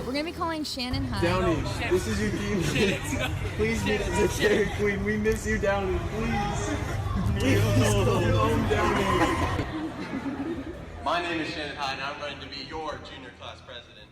we're gonna be calling Shannon High. Downey, this is your team. Please meet us at Dairy Queen. We miss you, Downey. Please. Please own Downey. My name is Shannon High, and I'm running to be your junior class president.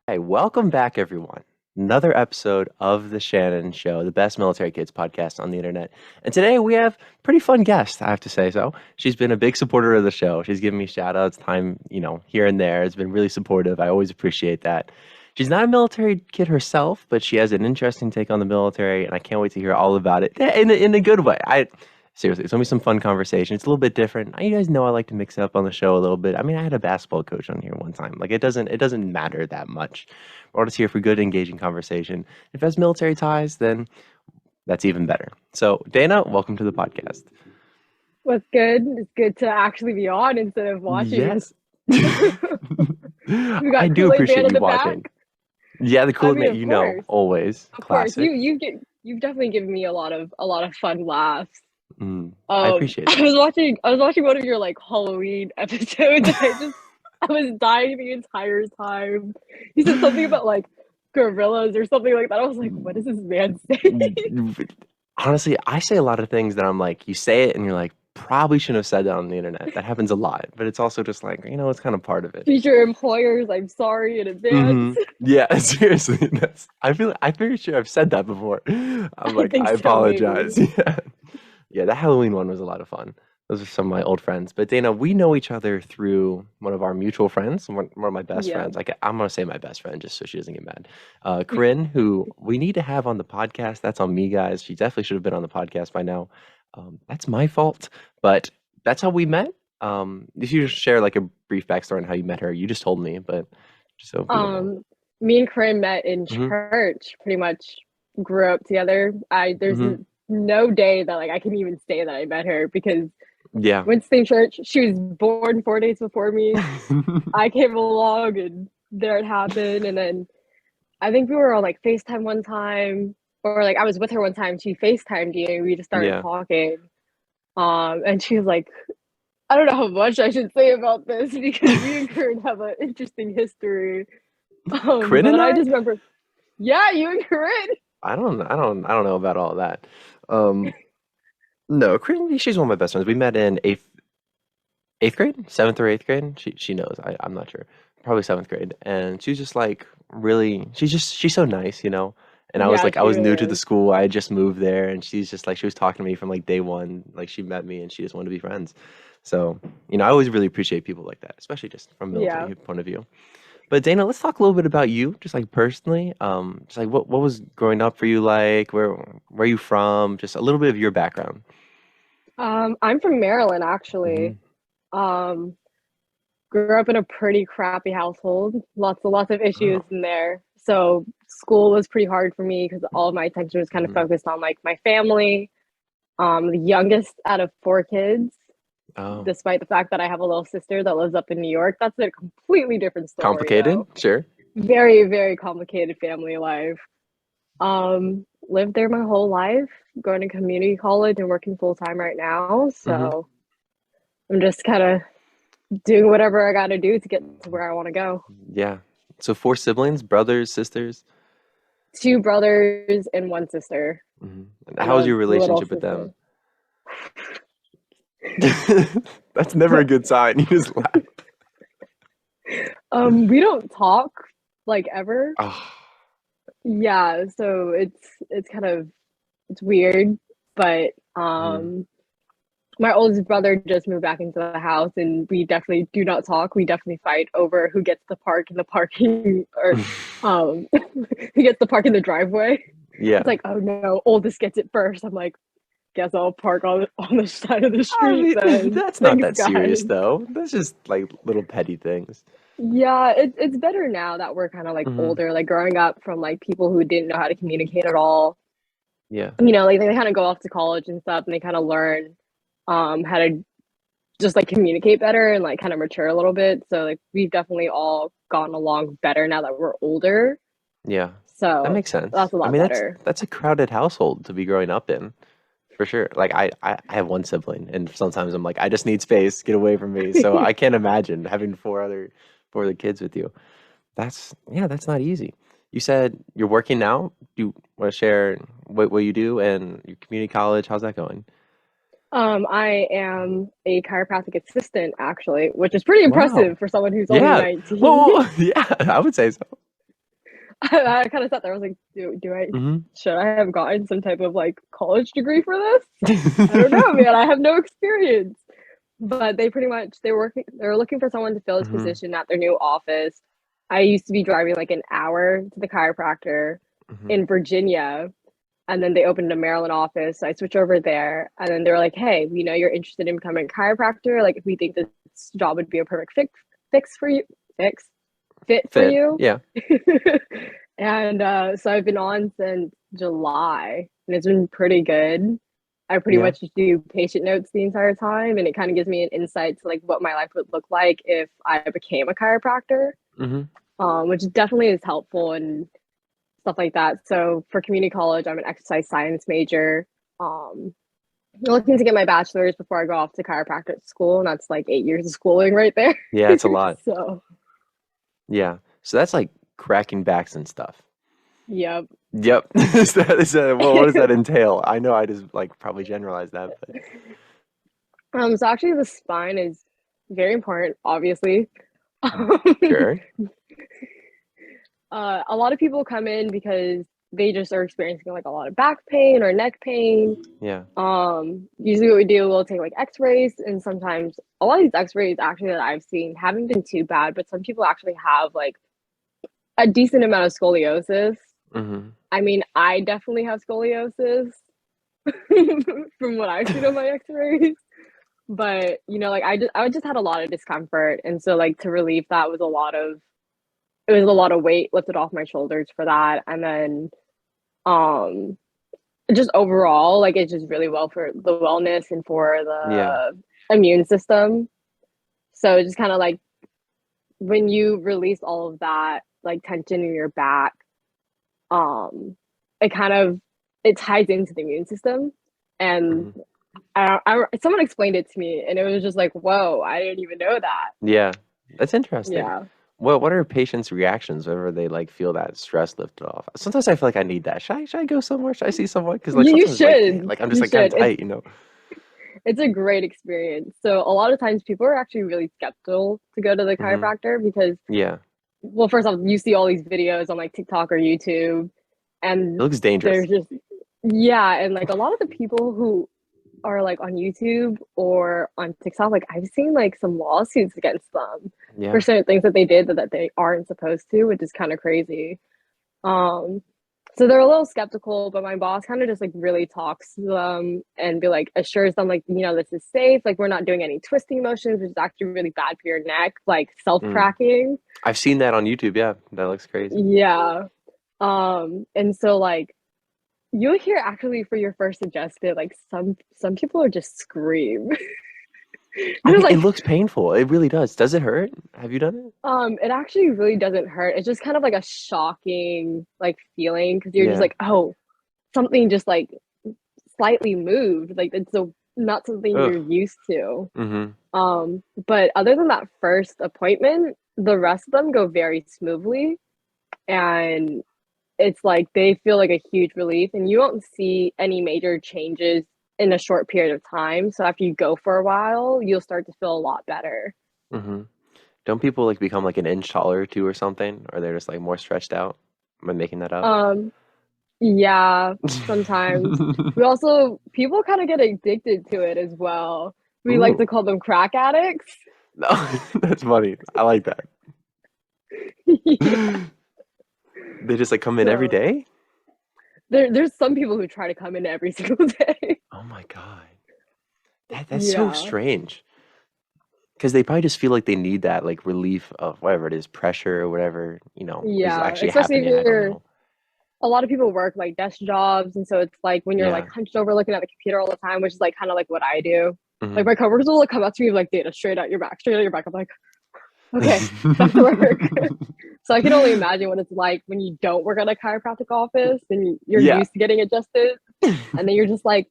Hey, welcome back, everyone. Another episode of The Shannon Show, the best military kids podcast on the internet. And today we have a pretty fun guest, I have to say so. She's been a big supporter of the show. She's given me shout outs time, here and there. It's been really supportive. I always appreciate that. She's not a military kid herself, but she has an interesting take on the military, and I can't wait to hear all about it in a good way. Seriously, it's going to be some fun conversation. It's a little bit different. You guys know I like to mix it up on the show a little bit. I mean, I had a basketball coach on here one time. Like, it doesn't matter that much. We're just here for good, engaging conversation. If it has military ties, then that's even better. So, Dana, welcome to the podcast. What's good? It's good to actually be on instead of watching. Yes. We got I do Kool-Aid appreciate Man in you the watching. back. Yeah, the Kool-Aid I mean, Man, of course. always. Of Classic. course, you've definitely given me a lot of fun laughs. I appreciate it. I was watching one of your Halloween episodes. And I was dying the entire time. You said something about gorillas or something like that. I was like, what is this man saying? Honestly, I say a lot of things that I'm like, you say it and you're like, probably shouldn't have said that on the internet. That happens a lot, but it's also just like, it's kind of part of it. Future employers, I'm sorry in advance. Yeah, seriously. I'm pretty sure I've said that before. I'm like, I apologize. Yeah. Yeah, the Halloween one was a lot of fun. Those are some of my old friends. But Dana, we know each other through one of our mutual friends, one of my best friends. I'm going to say my best friend just so she doesn't get mad. Corinne, who we need to have on the podcast. That's on me, guys. She definitely should have been on the podcast by now. That's my fault, but that's how we met. If you just share a brief backstory on how you met her, you just told me, but just so people know. Me and Corinne met in church, pretty much grew up together. There's no day that I can even say that I met her because went to the same church. She was born 4 days before me. I came along and there it happened. And then I think we were on FaceTime one time, or I was with her one time. She FaceTimed you and we just started talking. And she was like, I don't know how much I should say about this because me and Corinne have an interesting history. Corinne and I just remember, yeah, you and Corinne. I don't know about all that. No, Corinne, she's one of my best friends. We met in eighth grade, 7th or 8th grade. She knows. I'm not sure. Probably 7th grade. And she's just really, she's so nice, And I was I was new to the school. I had just moved there, and she's just she was talking to me from day one. She met me, and she just wanted to be friends. So, I always really appreciate people like that, especially just from a military point of view. But Dana, let's talk a little bit about you, just personally. Just what was growing up for you like? Where are you from? Just a little bit of your background. I'm from Maryland, actually. Grew up in a pretty crappy household. Lots of issues in there. So school was pretty hard for me because all of my attention was kind of focused on my family. The youngest out of 4 kids. Oh. Despite the fact that I have a little sister that lives up in New York, that's a completely different story. Complicated, sure. Very, very complicated family life. Lived there my whole life, going to community college and working full time right now. So I'm just kind of doing whatever I got to do to get to where I want to go. Yeah. So 4 siblings, brothers, sisters? 2 brothers and 1 sister. How was your relationship with them? That's never a good sign. You just laugh. We don't talk ever. Oh. Yeah, so it's kind of weird, but my oldest brother just moved back into the house, and we definitely do not talk. We definitely fight over who gets to park in the parking, or who gets to park in the driveway. Yeah, it's oh no, oldest gets it first. I'm like, guess I'll park on the side of the street. That's not that serious though. That's just little petty things. Yeah, it's better now that we're kind of older. Growing up from people who didn't know how to communicate at all. Yeah, they kind of go off to college and stuff, and they kind of learn how to just communicate better and kind of mature a little bit. So we've definitely all gotten along better now that we're older. Yeah, so that makes sense. That's a lot better. That's a crowded household to be growing up in. For sure. I have 1 sibling, and sometimes I'm I just need space, get away from me. So I can't imagine having 4 other kids with you. That's not easy. You said you're working now. Do you want to share what you do and your community college? How's that going? I am a chiropractic assistant actually, which is pretty Wow. impressive for someone who's only Yeah. 19. Well, yeah, I would say so. I kind of sat there. I was like, should I have gotten some type of like college degree for this? I don't know, man. I have no experience. But they were looking for someone to fill this position at their new office. I used to be driving like an hour to the chiropractor in Virginia, and then they opened a Maryland office. So I switched over there, and then they were like, "Hey, we know you're interested in becoming a chiropractor. Like, if we think this job would be a perfect fit for you." Yeah. And so I've been on since July, and it's been pretty good. I pretty much just do patient notes the entire time, and it kind of gives me an insight to like what my life would look like if I became a chiropractor, which definitely is helpful and stuff like that. So for community college, I'm an exercise science major. Looking to get my bachelor's before I go off to chiropractic school, and that's like 8 years of schooling right there. Yeah, it's a lot. So so that's like cracking backs and stuff. Yep. Well, what does that entail? I know I just like probably generalized that, but so actually the spine is very important, obviously. Sure. A lot of people come in because they just are experiencing like a lot of back pain or neck pain. Yeah. Usually what we do, we'll take like x-rays, and sometimes a lot of these x-rays actually that I've seen haven't been too bad, but some people actually have like a decent amount of scoliosis. I mean, I definitely have scoliosis from what I've seen on my x-rays, but you know, like I just had a lot of discomfort, and so like to relieve that was a lot of weight lifted off my shoulders for that. And then just overall, like it's just really well for the wellness and for the immune system. So it's just kind of like when you release all of that like tension in your back, it ties into the immune system. And someone explained it to me, and it was just like, whoa, I didn't even know that. Yeah, that's interesting. Yeah. What are patients' reactions whenever they like feel that stress lifted off? Sometimes I feel like I need that. Should I go somewhere? Should I see someone? Because like You sometimes should. like I'm just like kind of tight, you know. It's a great experience. So a lot of times people are actually really skeptical to go to the chiropractor because well, first off, you see all these videos on like TikTok or YouTube, and it looks dangerous. There's just and like a lot of the people who are like on YouTube or on TikTok, like I've seen like some lawsuits against them for certain things that they did that they aren't supposed to, which is kind of crazy. So they're a little skeptical, but my boss kind of just like really talks to them and assures them like, you know, this is safe. Like we're not doing any twisting motions, which is actually really bad for your neck, like self-cracking. I've seen that on YouTube. Yeah, that looks crazy. Yeah. And so like you'll hear actually for your first suggested, like some people are just scream. I mean, it looks painful. It really does. Does it hurt? Have you done it? It actually really doesn't hurt. It's just kind of like a shocking like feeling because you're just like, oh, something just like slightly moved. Like it's not something you're used to. But other than that first appointment, the rest of them go very smoothly, and it's like they feel like a huge relief, and you won't see any major changes in a short period of time. So after you go for a while, you'll start to feel a lot better. Don't people like become like an inch taller or two or something? Or they're just like more stretched out? Am I making that up? Yeah, sometimes. People kind of get addicted to it as well. We like to call them crack addicts. No, that's funny. I like that. They just like come in every day? There's some people who try to come in every single day. Oh my God. That's so strange. Because they probably just feel like they need that like relief of whatever it is, pressure or whatever, you know, is actually especially happening. if you're a lot of people work like desk jobs, and so it's like when you're like hunched over looking at the computer all the time, which is like kind of like what I do. Like my coworkers will like come up to me like, data straight out your back. I'm like, okay, back to work. So I can only imagine what it's like when you don't work at a chiropractic office and you're used to getting adjusted, and then you're just like,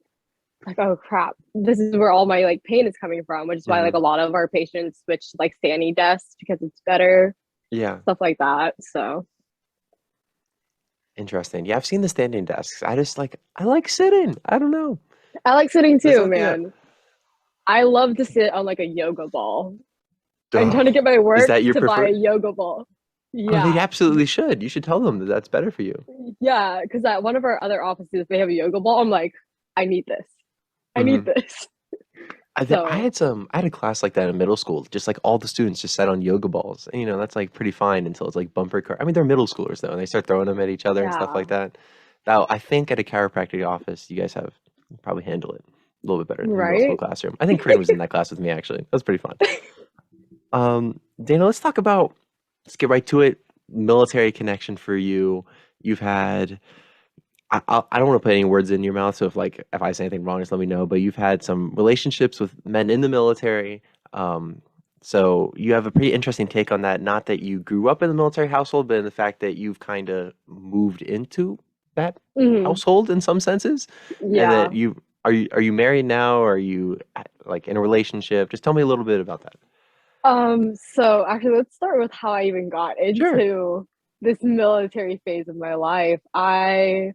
oh crap, this is where all my like pain is coming from, which is why like a lot of our patients switch to like standing desks because it's better. Yeah. stuff like that. So Interesting. Yeah, I've seen the standing desks. I like sitting. I don't know. I like sitting There's too, something man. I love to sit on like a yoga ball. I'm trying to Ugh. get my Is work that your to buy a preferred? yoga ball. Oh, they Yeah. absolutely should. You should tell them that that's better for you. Yeah, because at one of our other offices, they have a yoga ball. I'm like, I need this. I need Hmm. this. I So, had a class like that in middle school. Just like all the students just sat on yoga balls, and that's like pretty fine until it's like bumper car. I mean, they're middle schoolers though, and they start throwing them at each other and stuff yeah, like that. Now, I think at a chiropractic office, you guys have probably handle it a little bit better than the middle school right? classroom. I think Corinne was in that class with me actually. That was pretty fun. Dana, let's get right to it. Military connection for you. You've had, I don't want to put any words in your mouth, so if I say anything wrong, just let me know. But you've had some relationships with men in the military. Um, so you have a pretty interesting take on that. Not that you grew up in the military household, but in the fact that you've kind of moved into that Hmm. household in some senses, and that Yeah. are you married now? Or are you like in a relationship? Just tell me a little bit about that. So actually, let's start with how I even got Sure. into this military phase of my life. I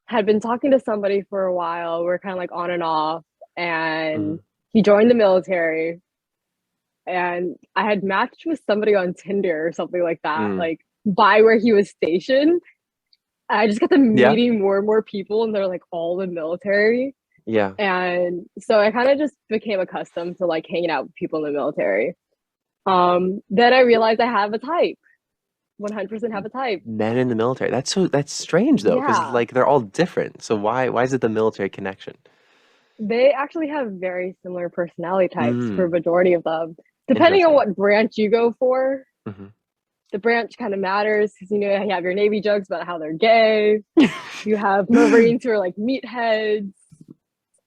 had been talking to somebody for a while. We're kind of like on and off, and Mhm. he joined the military. And I had matched with somebody on Tinder or something like that, Mm. like by where he was stationed. I just got to Yeah. meeting more and more people, and they're like all in the military. Yeah. And so I kind of just became accustomed to like hanging out with people in the military. Then I realized I have a type, 100% have a type. Men in the military. That's strange though, because Yeah, like they're all different. So why is it the military connection? they actually have very similar personality types for a Mm, majority of them. Depending on interesting. what branch you go for, Hmm. the branch kind of matters because you have your Navy jokes about how they're gay. You have Marines who are like meatheads,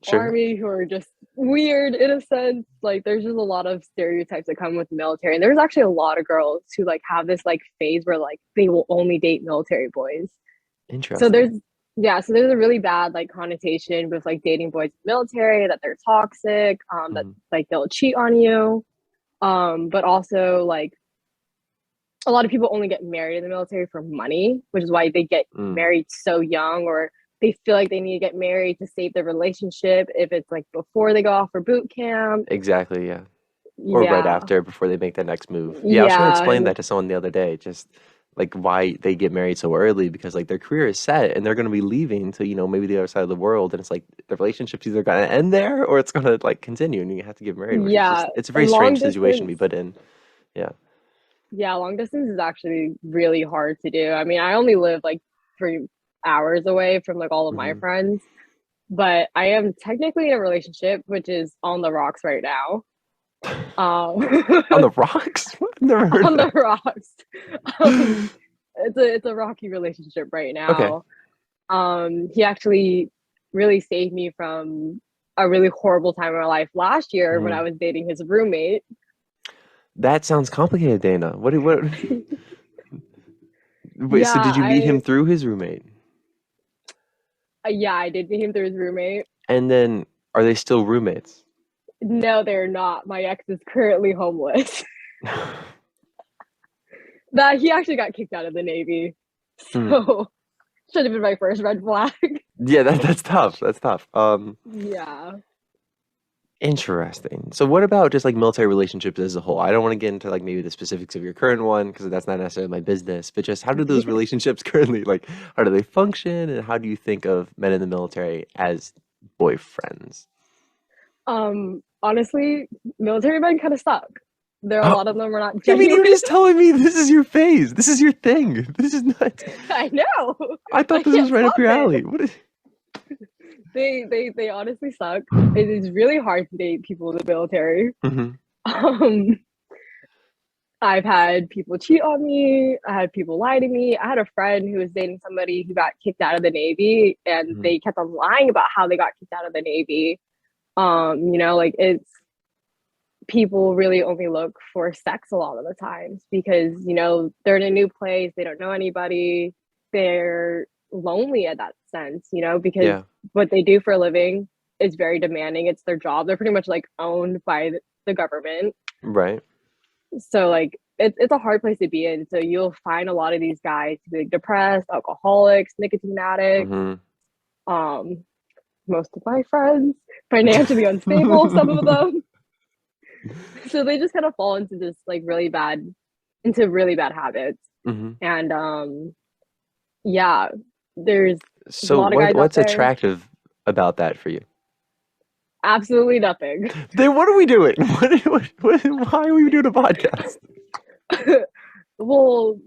Sure. Army who are just weird in a sense. Like there's just a lot of stereotypes that come with the military. And there's actually a lot of girls who like have this like phase where like they will only date military boys. So Interesting. there's a really bad like connotation with like dating boys in the military, that they're toxic, that Hmm. like they'll cheat on you. But also like a lot of people only get married in the military for money, which is why they get Mm, married so young, or they feel like they need to get married to save their relationship if it's like before they go off for boot camp. exactly, yeah. Or right Yeah. after, before they make that next move. Yeah, I was trying to Yeah. explain that to someone the other day, just like why they get married so early, because like their career is set and they're going to be leaving to, maybe the other side of the world. And it's like the relationship's either going to end there or it's going to like continue and you have to get married, which is Yeah. it's a very And long strange situation to be distance. put in. Yeah. Yeah, long distance is actually really hard to do. I mean, I only live like 3 hours away from like all of my Hmm. friends, but I am technically in a relationship, which is on the rocks right now. Um, On the rocks? I've never heard of on the that. rocks. Um, it's a rocky relationship right Okay. now. He actually really saved me from a really horrible time in my life last year when I Mhm. was dating his roommate. That sounds complicated, Dana. What wait, Yeah, so did you meet him I through his roommate? yeah, I did meet him through his roommate. And then are they still roommates? No, they're not. My ex is currently homeless. That he actually got kicked out of the Navy. Hmm. So should have been my first red flag. Yeah, that's tough. That's tough. Yeah. Interesting. So what about just like military relationships as a whole? I don't want to get into like maybe the specifics of your current one because that's not necessarily my business, but just how do those relationships currently like how do they function and how do you think of men in the military as boyfriends? Honestly, military men kind of suck. There are a Oh, lot of them are not what do you mean? You were genuine. just telling me this is your phase. This is your thing. This is not. I know. I I thought this was can't right up stop your it. alley. What is? They honestly suck. It is really hard to date people in the military. Mhm. Um, I've had people cheat on me. I had people lie to me. I had a friend who was dating somebody who got kicked out of the Navy, and Mhm. they kept on lying about how they got kicked out of the Navy. Like it's people really only look for sex a lot of the times because they're in a new place, they don't know anybody, they're lonely at that sense, because Yeah. what they do for a living is very demanding. It's their job. They're pretty much like owned by the government. Right. So like it's a hard place to be in. So you'll find a lot of these guys to be like depressed, alcoholics, nicotine addicts. Most of my friends financially unstable, some of them. So they just kind of fall into this like really bad habits. And yeah, there's a lot of guys what's out there. attractive about that for you? Absolutely nothing. Then what are we doing? Why are we doing a podcast? Well,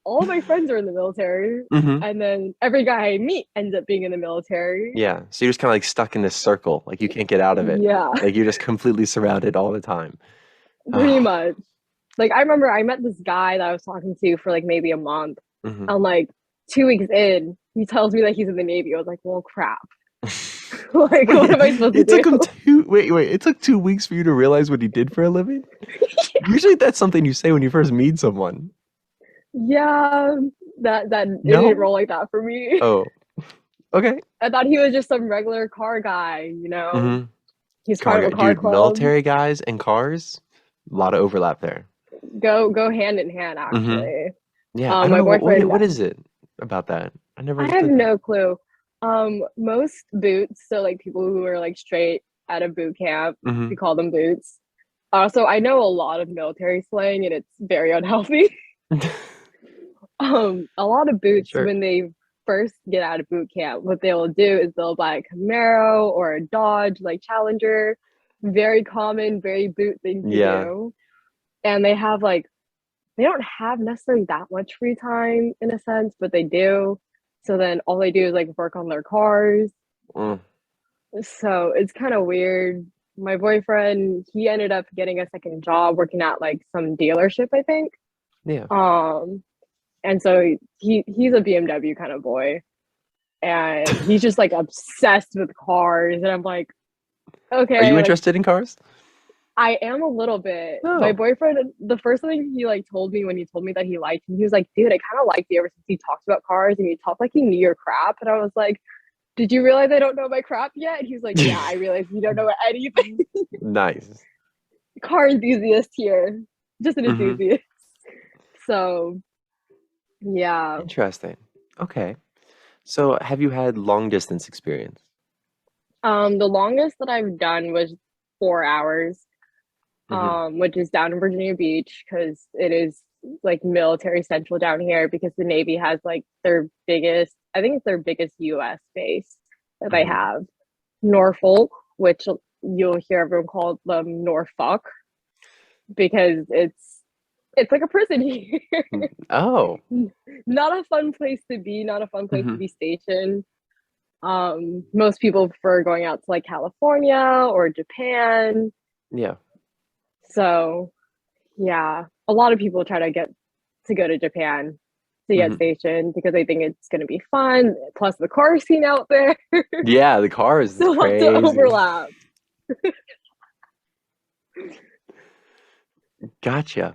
all of my friends are in the military, and then every guy I meet ends up being in the military. Yeah, so you're just kind of like stuck in this circle, like you can't get out of it. Yeah, like you're just completely surrounded all the time. Pretty much. Like I remember I met this guy that I was talking to for like maybe a month, and like 2 weeks in, he tells me that he's in the Navy. I was like, well, crap. Like, what am I supposed to do? It took 2 weeks for you to realize what he did for a living? Yeah. Usually that's something you say when you first meet someone. Yeah, that it didn't roll like that for me. Oh, okay. I thought he was just some regular car guy, you know? He's part of a car club. Military guys and cars, a lot of overlap there. Go hand in hand, actually. Yeah, I don't know, boyfriend. What is it about that? I have no clue. Most boots, so like people who are like straight out of boot camp, we call them boots. So I know a lot of military slang, and it's very unhealthy. A lot of boots, when they first get out of boot camp, what they'll do is they'll buy a Camaro or a Dodge, like Challenger. Very common, very boot thing to do. And they don't have necessarily that much free time in a sense, but they do. So then all they do is like work on their cars. So it's kind of weird. My boyfriend, he ended up getting a second job working at like some dealership, I think. Yeah. And so he's a BMW kind of boy, and he's just like obsessed with cars. And I'm like, okay. Are you interested in cars? I am a little bit. Oh. My boyfriend, the first thing he like told me when he told me that he liked me, he was like, dude, I kind of liked you ever since he talked about cars and you talked like you knew your crap. And I was like, did you realize I don't know my crap yet? And he was like, yeah, I realized you don't know anything. Nice. Car enthusiast here. Just an enthusiast. So, yeah. Interesting. Okay. So have you had long distance experience? The longest that I've done was 4 hours. Which is down in Virginia Beach, because it is like military central down here, because the Navy has like their biggest US base that they have. Norfolk, which you'll hear everyone call them Norfolk, because it's like a prison here. Oh. Not a fun place to be, not a fun place to be stationed. Most people prefer going out to like California or Japan. Yeah. So, yeah, a lot of people try to go to Japan to get stationed because they think it's going to be fun. Plus, the car scene out there. Yeah, the car is so crazy. To overlap. Gotcha.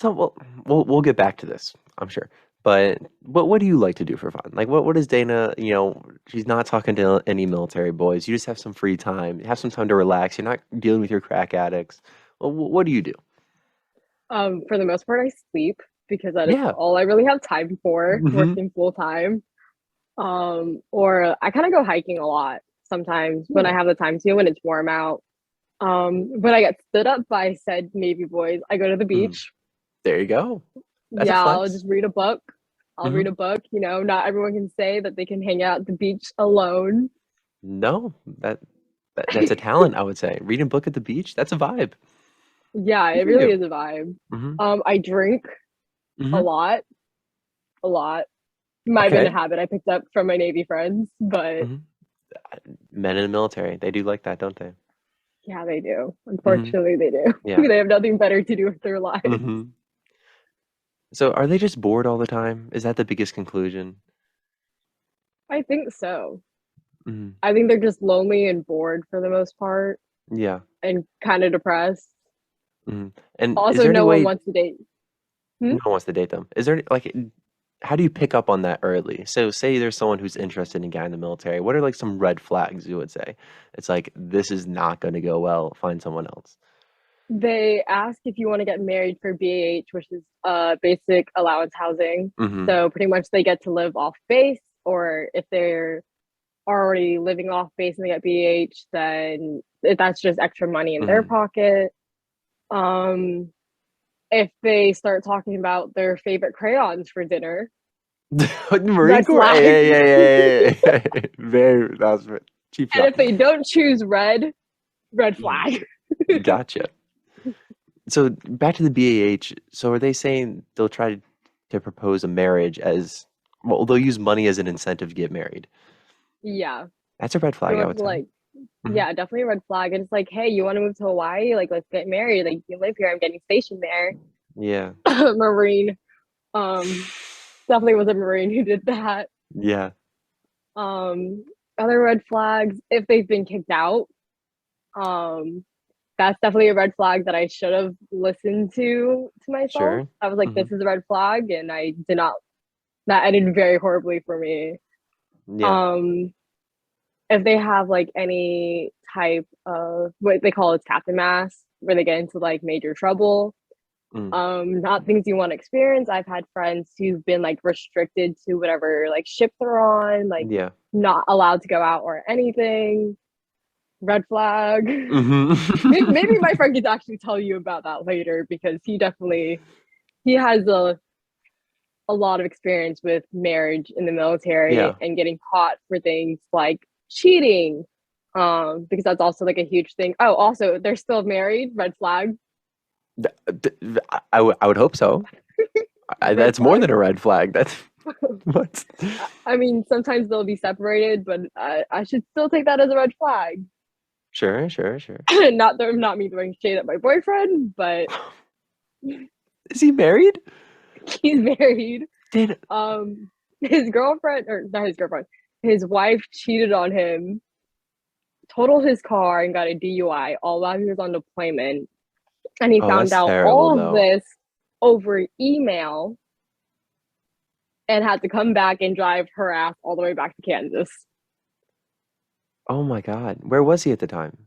So, we'll get back to this, I'm sure. But what do you like to do for fun? Like, what is Dana? You know, she's not talking to any military boys. You just have some free time. You have some time to relax. You're not dealing with your crack addicts. Well, what do you do? For the most part, I sleep, because that is all I really have time for, working full time. Or I kind of go hiking a lot sometimes when I have the time to, when it's warm out. When I get stood up by said Navy boys, I go to the beach. There you go. That's I'll just read a book. I'll read a book. You know, not everyone can say that they can hang out at the beach alone. No, that's a talent, I would say. Reading a book at the beach, that's a vibe. Yeah, it really is a vibe. I drink a lot. Might have been a habit I picked up from my Navy friends, but men in the military, they do like that, don't they? Yeah, they do. Unfortunately, they do. Yeah. They have nothing better to do with their lives. So are they just bored all the time? Is that the biggest conclusion? I think so. I think they're just lonely and bored for the most part. Yeah. And kind of depressed. And also, no one wants to date. No one wants to date them. Is there like, how do you pick up on that early? So say there's someone who's interested in getting in the military. What are like some red flags you would say? It's like, this is not going to go well. Find someone else. They ask if you want to get married for BAH, which is basic allowance housing. So pretty much they get to live off base, or if they're already living off base and they get BAH, then that's just extra money in their pocket. If they start talking about their favorite crayons for dinner, Marine Corps, yeah. Very, that was cheap shot. And if they don't choose red flag. Gotcha. So back to the BAH. So are they saying they'll try to propose a marriage as well? They'll use money as an incentive to get married. Yeah, that's a red flag. I would say. Yeah, definitely a red flag. And it's like, hey, you want to move to Hawaii? Like, let's get married. Like, you live here. I'm getting stationed there. Yeah. Marine. Definitely was a Marine who did that. Yeah. Other red flags, if they've been kicked out, that's definitely a red flag that I should have listened to myself. Sure. I was like, this is a red flag, and I did not. That ended very horribly for me. Yeah. If they have like any type of what they call captain mass, where they get into like major trouble, not things you want to experience. I've had friends who've been like restricted to whatever like ship they're on, like not allowed to go out or anything. Red flag. Maybe my friend could actually tell you about that later, because he has a lot of experience with marriage in the military and getting caught for things like cheating, because that's also like a huge thing. Oh, also they're still married. Red flag. I would hope so. That's more than a red flag. That's what. I mean, sometimes they'll be separated, but I should still take that as a red flag. Sure. Not me throwing shade at my boyfriend, but is he married? He's married. Did his girlfriend, or not his girlfriend, his wife cheated on him, totaled his car, and got a DUI all while he was on deployment. And he found out all of this over email and had to come back and drive her ass all the way back to Kansas. Oh my God. Where was he at the time?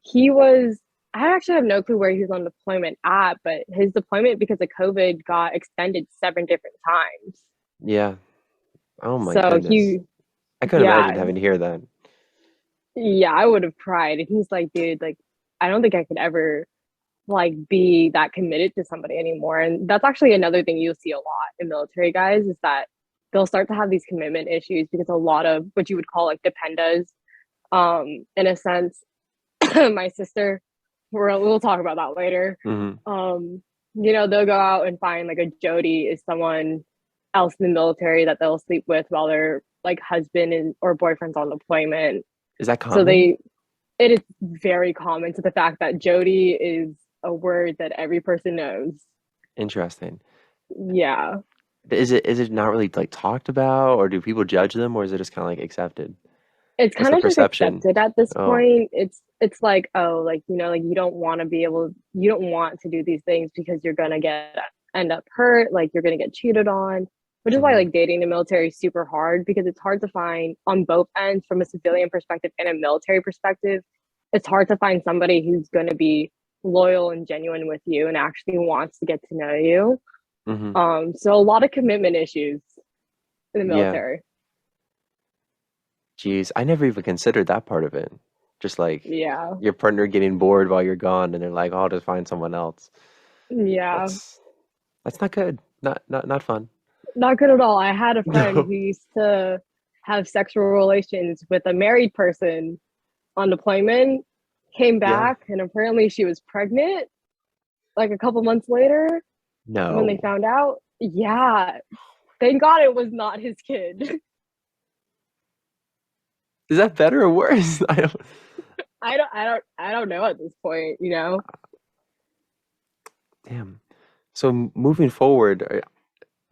He was, I actually have no clue where he was on deployment at, but his deployment, because of COVID, got extended 7 different times. Yeah. Oh my goodness. I couldn't imagine having to hear that. Yeah, I would have cried. And he's like, dude, like, I don't think I could ever like be that committed to somebody anymore. And that's actually another thing you'll see a lot in military guys, is that they'll start to have these commitment issues because a lot of what you would call like dependas, in a sense. My sister, we'll talk about that later. They'll go out and find like a Jody is someone else in the military that they'll sleep with while their like husband or boyfriend's on deployment. Is that common? So it is very common, to the fact that Jody is a word that every person knows. Interesting. Yeah. Is it not really like talked about, or do people judge them, or is it just kind of like accepted? It's kind of just accepted at this point. It's like, oh, like, like you don't want to do these things because you're gonna end up hurt, like you're gonna get cheated on. Which is why like dating the military is super hard, because it's hard to find on both ends, from a civilian perspective and a military perspective. It's hard to find somebody who's going to be loyal and genuine with you and actually wants to get to know you. So a lot of commitment issues in the military. Jeez, I never even considered that part of it. Just like your partner getting bored while you're gone, and they're like, "Oh, I'll just find someone else." Yeah, that's not good. Not fun. Not good at all. I had a friend who used to have sexual relations with a married person on deployment, came back, and apparently she was pregnant like a couple months later. No. When they found out. Yeah. Thank God it was not his kid. Is that better or worse? I don't know at this point, Damn. So moving forward,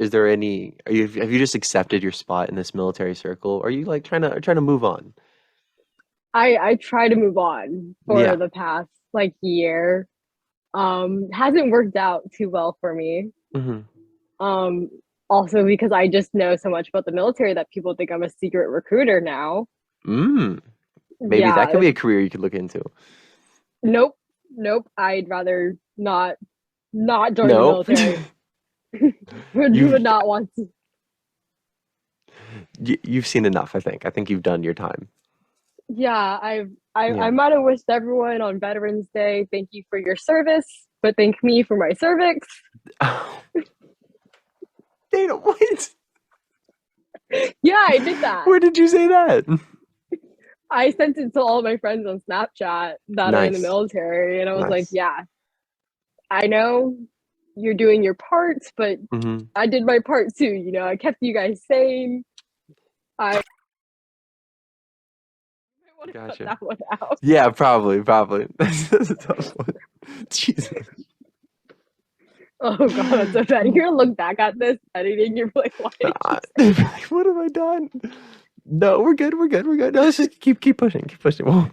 is there have you just accepted your spot in this military circle? Or are you like trying to move on? I try to move on for the past like year. Hasn't worked out too well for me. Also because I just know so much about the military that people think I'm a secret recruiter now. Maybe that could be a career you could look into. Nope. I'd rather not join the Nope. military. would not want to. You've seen enough, I think. I think you've done your time. Yeah, I might have wished everyone on Veterans Day, thank you for your service, but thank me for my cervix. Oh. Dana, what? Yeah, I did that. Where did you say that? I sent it to all my friends on Snapchat that are in the military, and I was like, yeah, I know you're doing your parts, but I did my part too. You know, I kept you guys sane. I want to cut that one out. Yeah, probably. That's a tough one. Jesus. Oh god, that's so bad. You're gonna look back at this editing. You're like, why did you say that? What have I done? No, we're good. No, let's just keep pushing. We'll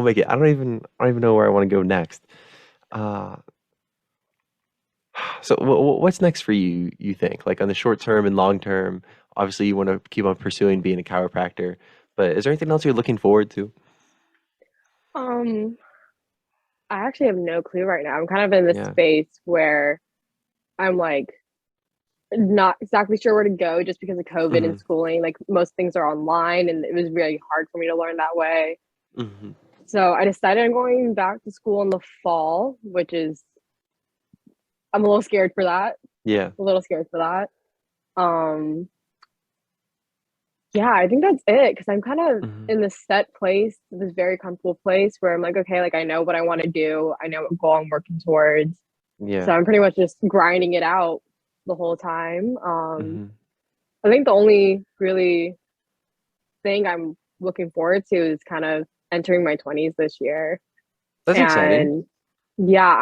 make it. I don't even know where I want to go next. So what's next for you? You think, like, on the short term and long term? Obviously, you want to keep on pursuing being a chiropractor, but is there anything else you're looking forward to? I actually have no clue right now. I'm kind of in this space where I'm like not exactly sure where to go just because of COVID and schooling. Like most things are online, and it was really hard for me to learn that way. So I decided I'm going back to school in the fall, which is I'm a little scared for that. Yeah. A little scared for that. Yeah, I think that's it because I'm kind of in this set place, this very comfortable place where I'm like, okay, like I know what I want to do. I know what goal I'm working towards. Yeah. So I'm pretty much just grinding it out the whole time. I think the only really thing I'm looking forward to is kind of entering my 20s this year. That's exciting. Yeah,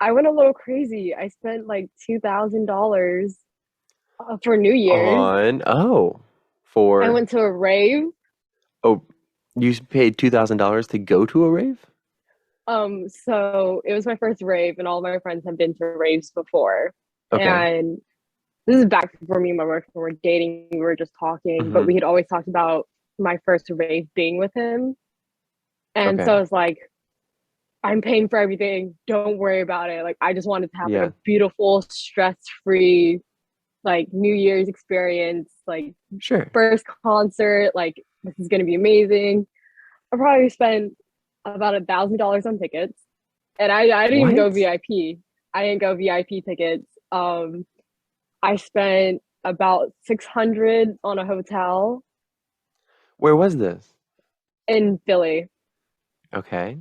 I went a little crazy. I spent like $2,000 for New Year's. I went to a rave. Oh, you paid $2,000 to go to a rave? So it was my first rave, and all my friends have been to raves before. Okay. And this is back before me and my boyfriend were dating. We were just talking, but we had always talked about my first rave being with him. And so I was like, I'm paying for everything. Don't worry about it. Like, I just wanted to have like a beautiful, stress-free, like New Year's experience. Like, first concert. Like, this is gonna be amazing. I probably spent about $1,000 on tickets, and I didn't even go VIP. I didn't go VIP tickets. I spent about $600 on a hotel. Where was this? In Philly. Okay.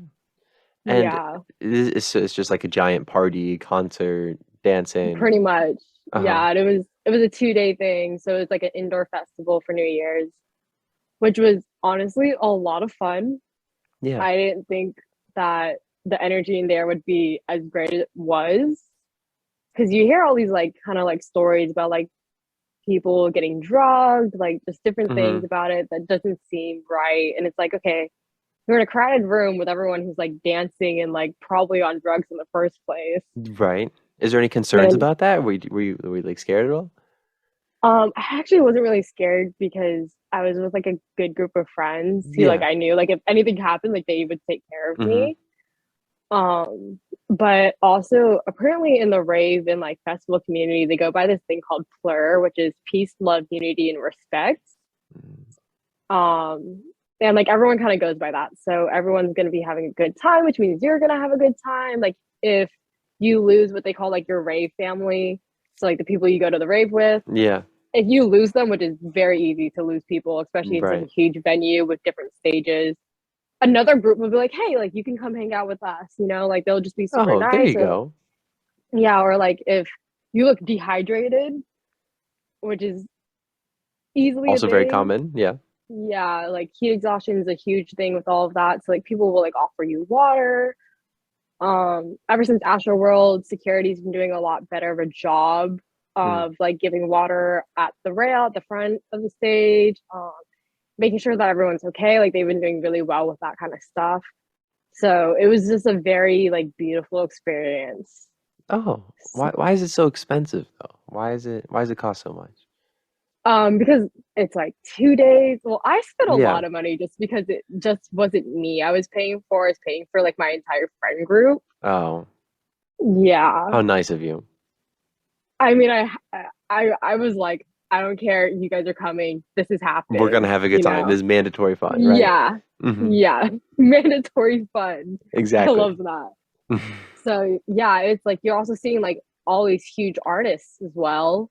And it's just like a giant party, concert, dancing. Pretty much. Yeah, and it was a 2-day thing, so it's like an indoor festival for New Year's, which was honestly a lot of fun. Yeah. I didn't think that the energy in there would be as great as it was, because you hear all these like kind of like stories about like people getting drugged, like just different things about it that doesn't seem right. And it's like, okay, you're in a crowded room with everyone who's like dancing and like probably on drugs in the first place. Right. Is there any concerns about that? Were you like scared at all? I actually wasn't really scared because I was with like a good group of friends who like I knew like if anything happened, like they would take care of me. But also apparently in the rave and like festival community, they go by this thing called PLUR, which is peace, love, unity, and respect. And like everyone kind of goes by that. So everyone's going to be having a good time, which means you're going to have a good time. Like if you lose what they call like your rave family, so like the people you go to the rave with, if you lose them, which is very easy to lose people, especially in such a huge venue with different stages, another group will be like, hey, like you can come hang out with us, you know, like they'll just be super nice. There you go. Yeah, or like if you look dehydrated, which is easily also very common. Yeah, like heat exhaustion is a huge thing with all of that. So like people will like offer you water. Ever since Astro World, security's been doing a lot better of a job of like giving water at the rail at the front of the stage, making sure that everyone's okay. Like they've been doing really well with that kind of stuff. So it was just a very like beautiful experience. Oh, why is it so expensive though? Why does it cost so much? Because it's like 2 days. Well, I spent a Yeah. lot of money just because it just wasn't me I was paying for. I was paying for like my entire friend group. Oh, Yeah. how nice of you. I mean, I was like, I don't care. You guys are coming. This is We're gonna happening. have a good time. This is mandatory fun, right? Yeah. Mm-hmm. Yeah. Mandatory fun. I Exactly. love that. So yeah, it's like you're also seeing like all these huge artists as well.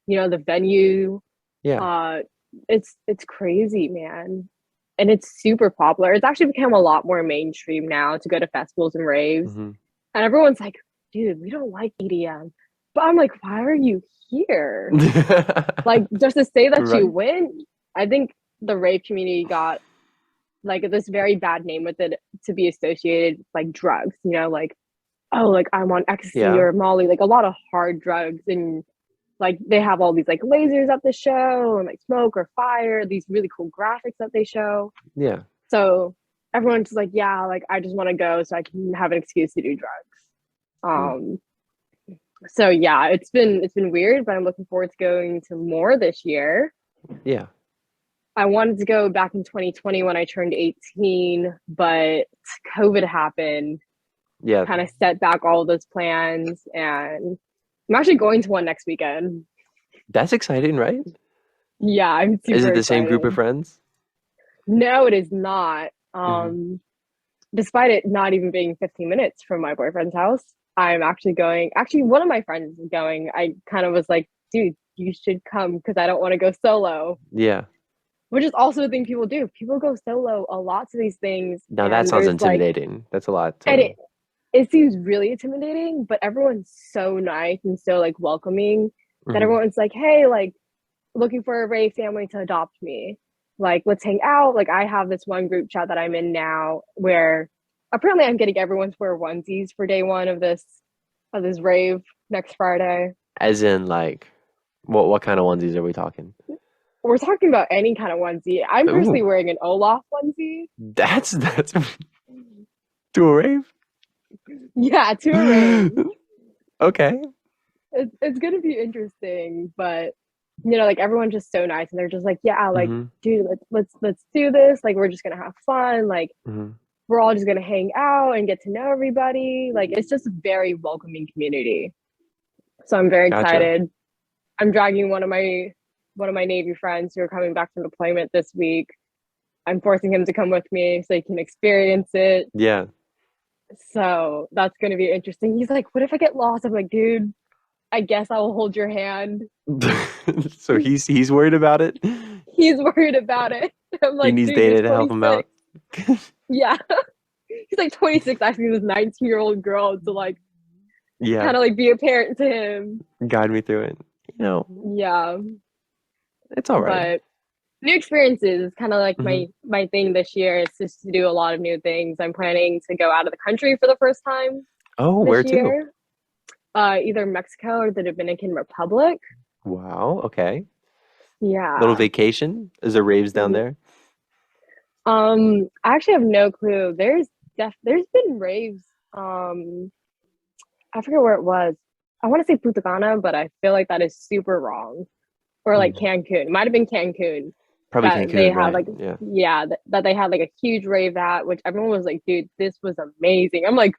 The venue. Yeah. It's crazy, man. And it's super popular. It's actually become a lot more mainstream now to go to festivals and raves. Mm-hmm. And everyone's like, dude, we don't like EDM. But I'm like, why are you here? Like, just to say that you Right. went, I think the rave community got like this very bad name with it to be associated with like drugs, like, oh, like I'm on ecstasy Yeah. or Molly, like a lot of hard drugs. And like they have all these like lasers at the show and like smoke or fire, these really cool graphics that they show. Yeah. So everyone's just like, yeah, like I just want to go so I can have an excuse to do drugs. So yeah, it's been weird, but I'm looking forward to going to more this year. Yeah. I wanted to go back in 2020 when I turned 18, but COVID happened. Yeah. Kind of set back all of those plans, and I'm actually going to one next weekend. That's exciting, right? Yeah, I'm super Is it the excited. same group of friends? No, it is not. Despite it not even being 15 minutes from my boyfriend's house, I'm actually going. Actually, one of my friends is going. I kind of was like, dude, you should come because I don't want to go solo. Yeah. Which is also a thing people do. People go solo a lot to these things. Now that sounds intimidating. That's a lot. And it seems really intimidating, but everyone's so nice and so like welcoming that everyone's like, hey, like looking for a Rave family to adopt me. Like, let's hang out. Like, I have this one group chat that I'm in now where apparently I'm getting everyone to wear onesies for day one of this rave next Friday. As in, like, what kind of onesies are we talking? We're talking about any kind of onesie. I'm personally wearing an Olaf onesie. That's to a rave? Yeah, to a rave. Okay. It's gonna be interesting, but like everyone's just so nice and they're just like, yeah, like dude, let's do this. Like we're just gonna have fun. Like we're all just gonna hang out and get to know everybody. Like it's just a very welcoming community. So I'm very excited. I'm dragging one of my Navy friends who are coming back from deployment this week. I'm forcing him to come with me so he can experience it. Yeah. So that's going to be interesting. He's like, what if I get lost? I'm like, dude, I guess I will hold your hand. So he's worried about it? He's worried about it. I'm like, he needs data to help him out. Yeah. He's like 26, asking this 19-year-old girl to like kind of like be a parent to him. Guide me through it. Yeah. It's all right. But new experiences is kind of like my thing this year is just to do a lot of new things. I'm planning to go out of the country for the first time. Oh, where to? Either Mexico or the Dominican Republic. Wow. Okay. Yeah. Little vacation. Is there raves down there? I actually have no clue. There's been raves. I forget where it was. I want to say Punta Cana, but I feel like that is super wrong. Or like Cancun. It might have been Cancun. Probably Cancun. They had right? that they had like a huge rave at, which everyone was like, dude, this was amazing. I'm like,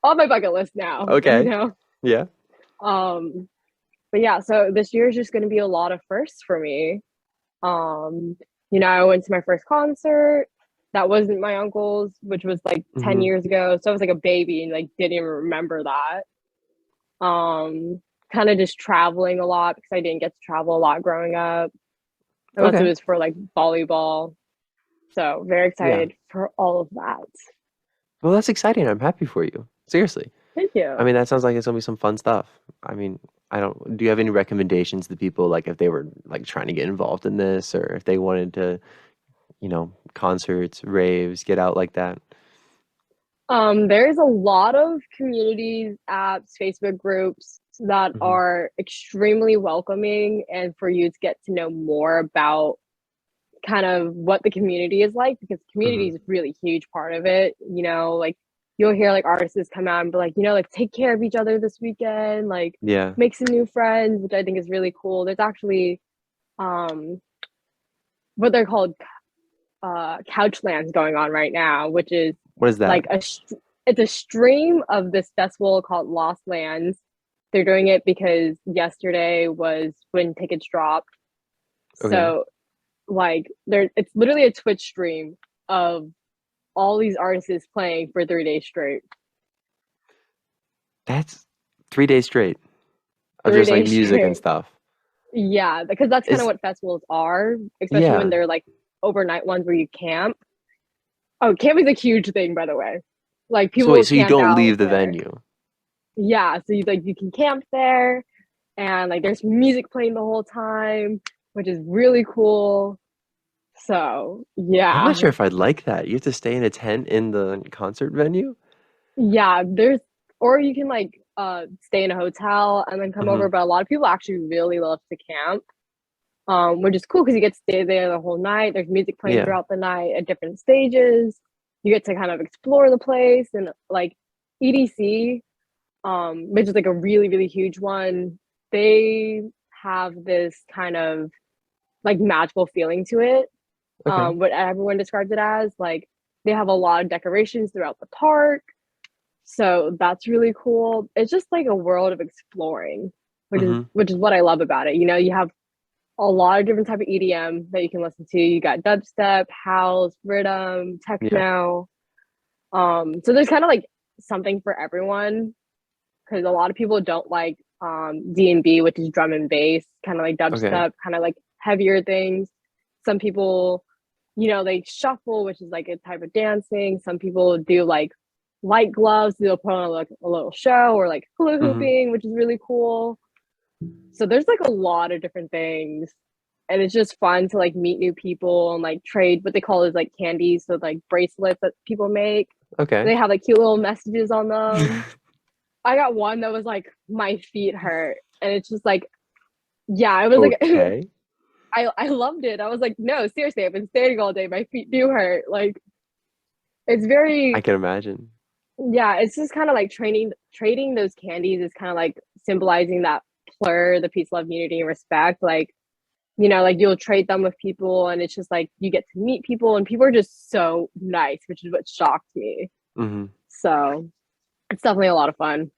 on my bucket list now. Okay. Yeah. But yeah, so this year is just going to be a lot of firsts for me. I went to my first concert. That wasn't my uncle's, which was like 10 years ago. So I was like a baby and like didn't even remember that. Kind of just traveling a lot because I didn't get to travel a lot growing up. Unless it was for like volleyball. So very excited for all of that. Well, that's exciting. I'm happy for you. Seriously. Thank you. I mean, that sounds like it's gonna be some fun stuff. I mean, do you have any recommendations to people, like if they were like trying to get involved in this, or if they wanted to, concerts, raves, get out like that? There's a lot of communities, apps, Facebook groups that are extremely welcoming and for you to get to know more about kind of what the community is like, because community is a really huge part of it. Like you'll hear like artists come out and be like, like take care of each other this weekend, like make some new friends, which I think is really cool. There's actually um what they're called couch lands going on right now, which is What is that? like it's a stream of this festival called Lost Lands. They're doing it because yesterday was when tickets dropped. Okay. So like it's literally a Twitch stream of all these artists playing for 3 days straight. That's 3 days straight of 3 just like days music straight. and stuff. Yeah, because that's kind of what festivals are, especially when they're like overnight ones where you camp. Oh, camping's a huge thing, by the way. Like people So you camp don't out leave the there. venue. Yeah, so you can camp there, and like there's music playing the whole time, which is really cool. So yeah, I'm not sure if I'd like that. You have to stay in a tent in the concert venue. yeah. Or you can like stay in a hotel and then come over. But a lot of people actually really love to camp, which is cool because you get to stay there the whole night. There's music playing throughout the night at different stages. You get to kind of explore the place, and like EDC, which is like a really, really huge one. They have this kind of like magical feeling to it. Okay. What everyone describes it as. Like they have a lot of decorations throughout the park. So that's really cool. It's just like a world of exploring, which is what I love about it. You know, you have a lot of different type of EDM that you can listen to. You got dubstep, house, rhythm, techno. So there's kind of like something for everyone, because a lot of people don't like D&B, which is drum and bass, kind of like dubstep, kind of like heavier things. Some people, you know, they shuffle, which is like a type of dancing. Some people do like light gloves, they'll put on like a little show, or like hula hooping, which is really cool. So there's like a lot of different things, and it's just fun to like meet new people and like trade what they call is like candies, so like bracelets that people make. They have like cute little messages on them. I got one that was like, my feet hurt, and it's just like, yeah, it was like I loved it. I was like, no, seriously, I've been standing all day, my feet do hurt. Like it's very, I can imagine. Yeah, it's just kind of like trading those candies is kind of like symbolizing that plur, the peace, love, unity, and respect. Like, you know, like you'll trade them with people, and it's just like you get to meet people, and people are just so nice, which is what shocked me. So it's definitely a lot of fun.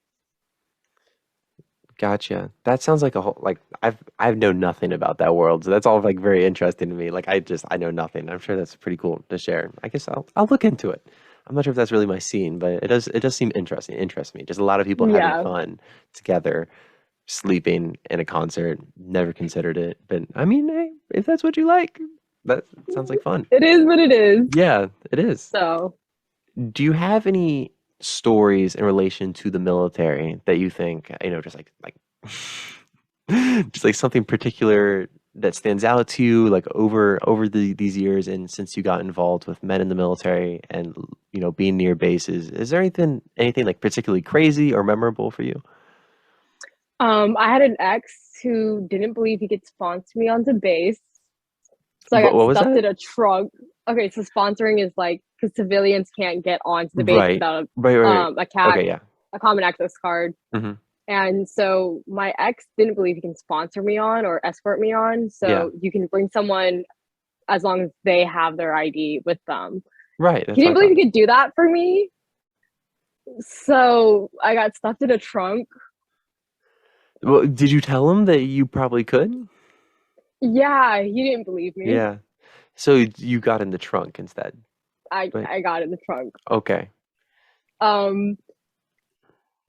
Gotcha. That sounds like a whole, like I've known nothing about that world, so that's all like very interesting to me. Like I know nothing. I'm sure that's pretty cool to share. I guess I'll look into it. I'm not sure if that's really my scene, but it does seem interesting. It interests me. Just a lot of people having fun together, sleeping in a concert. Never considered it, but I mean, hey, if that's what you like, that sounds like fun. It is what it is. Yeah, it is. So, do you have any stories in relation to the military that you think, you know, just like just like something particular that stands out to you, like over these years, and since you got involved with men in the military and, you know, being near bases, is there anything like particularly crazy or memorable for you? I had an ex who didn't believe he could sponsor me onto base, so I What got was stuffed that? in a trunk. Okay, so sponsoring is like because civilians can't get onto the base without Right. a CAC, Okay, yeah. a common access card. And so my ex didn't believe he can sponsor me on or escort me on. So you can bring someone as long as they have their ID with them. Right. He didn't believe he could do that for me. So I got stuffed in a trunk. Well, did you tell him that you probably could? Yeah, he didn't believe me. Yeah. So you got in the trunk instead. I got in the trunk. Okay.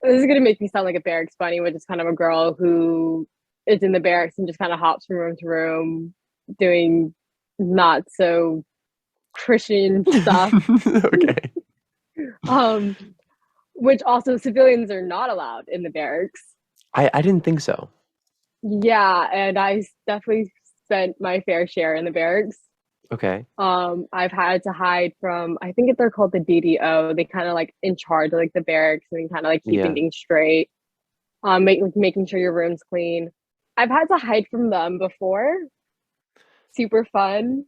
This is gonna make me sound like a barracks bunny, which is kind of a girl who is in the barracks and just kind of hops from room to room, doing not so Christian stuff. Okay. Which also civilians are not allowed in the barracks. I didn't think so. Yeah, and I definitely spent my fair share in the barracks. Okay. I've had to hide from, I think they're called the DDO. They kind of like in charge of like the barracks and kind of like keeping things straight. Making sure your room's clean. I've had to hide from them before. Super fun.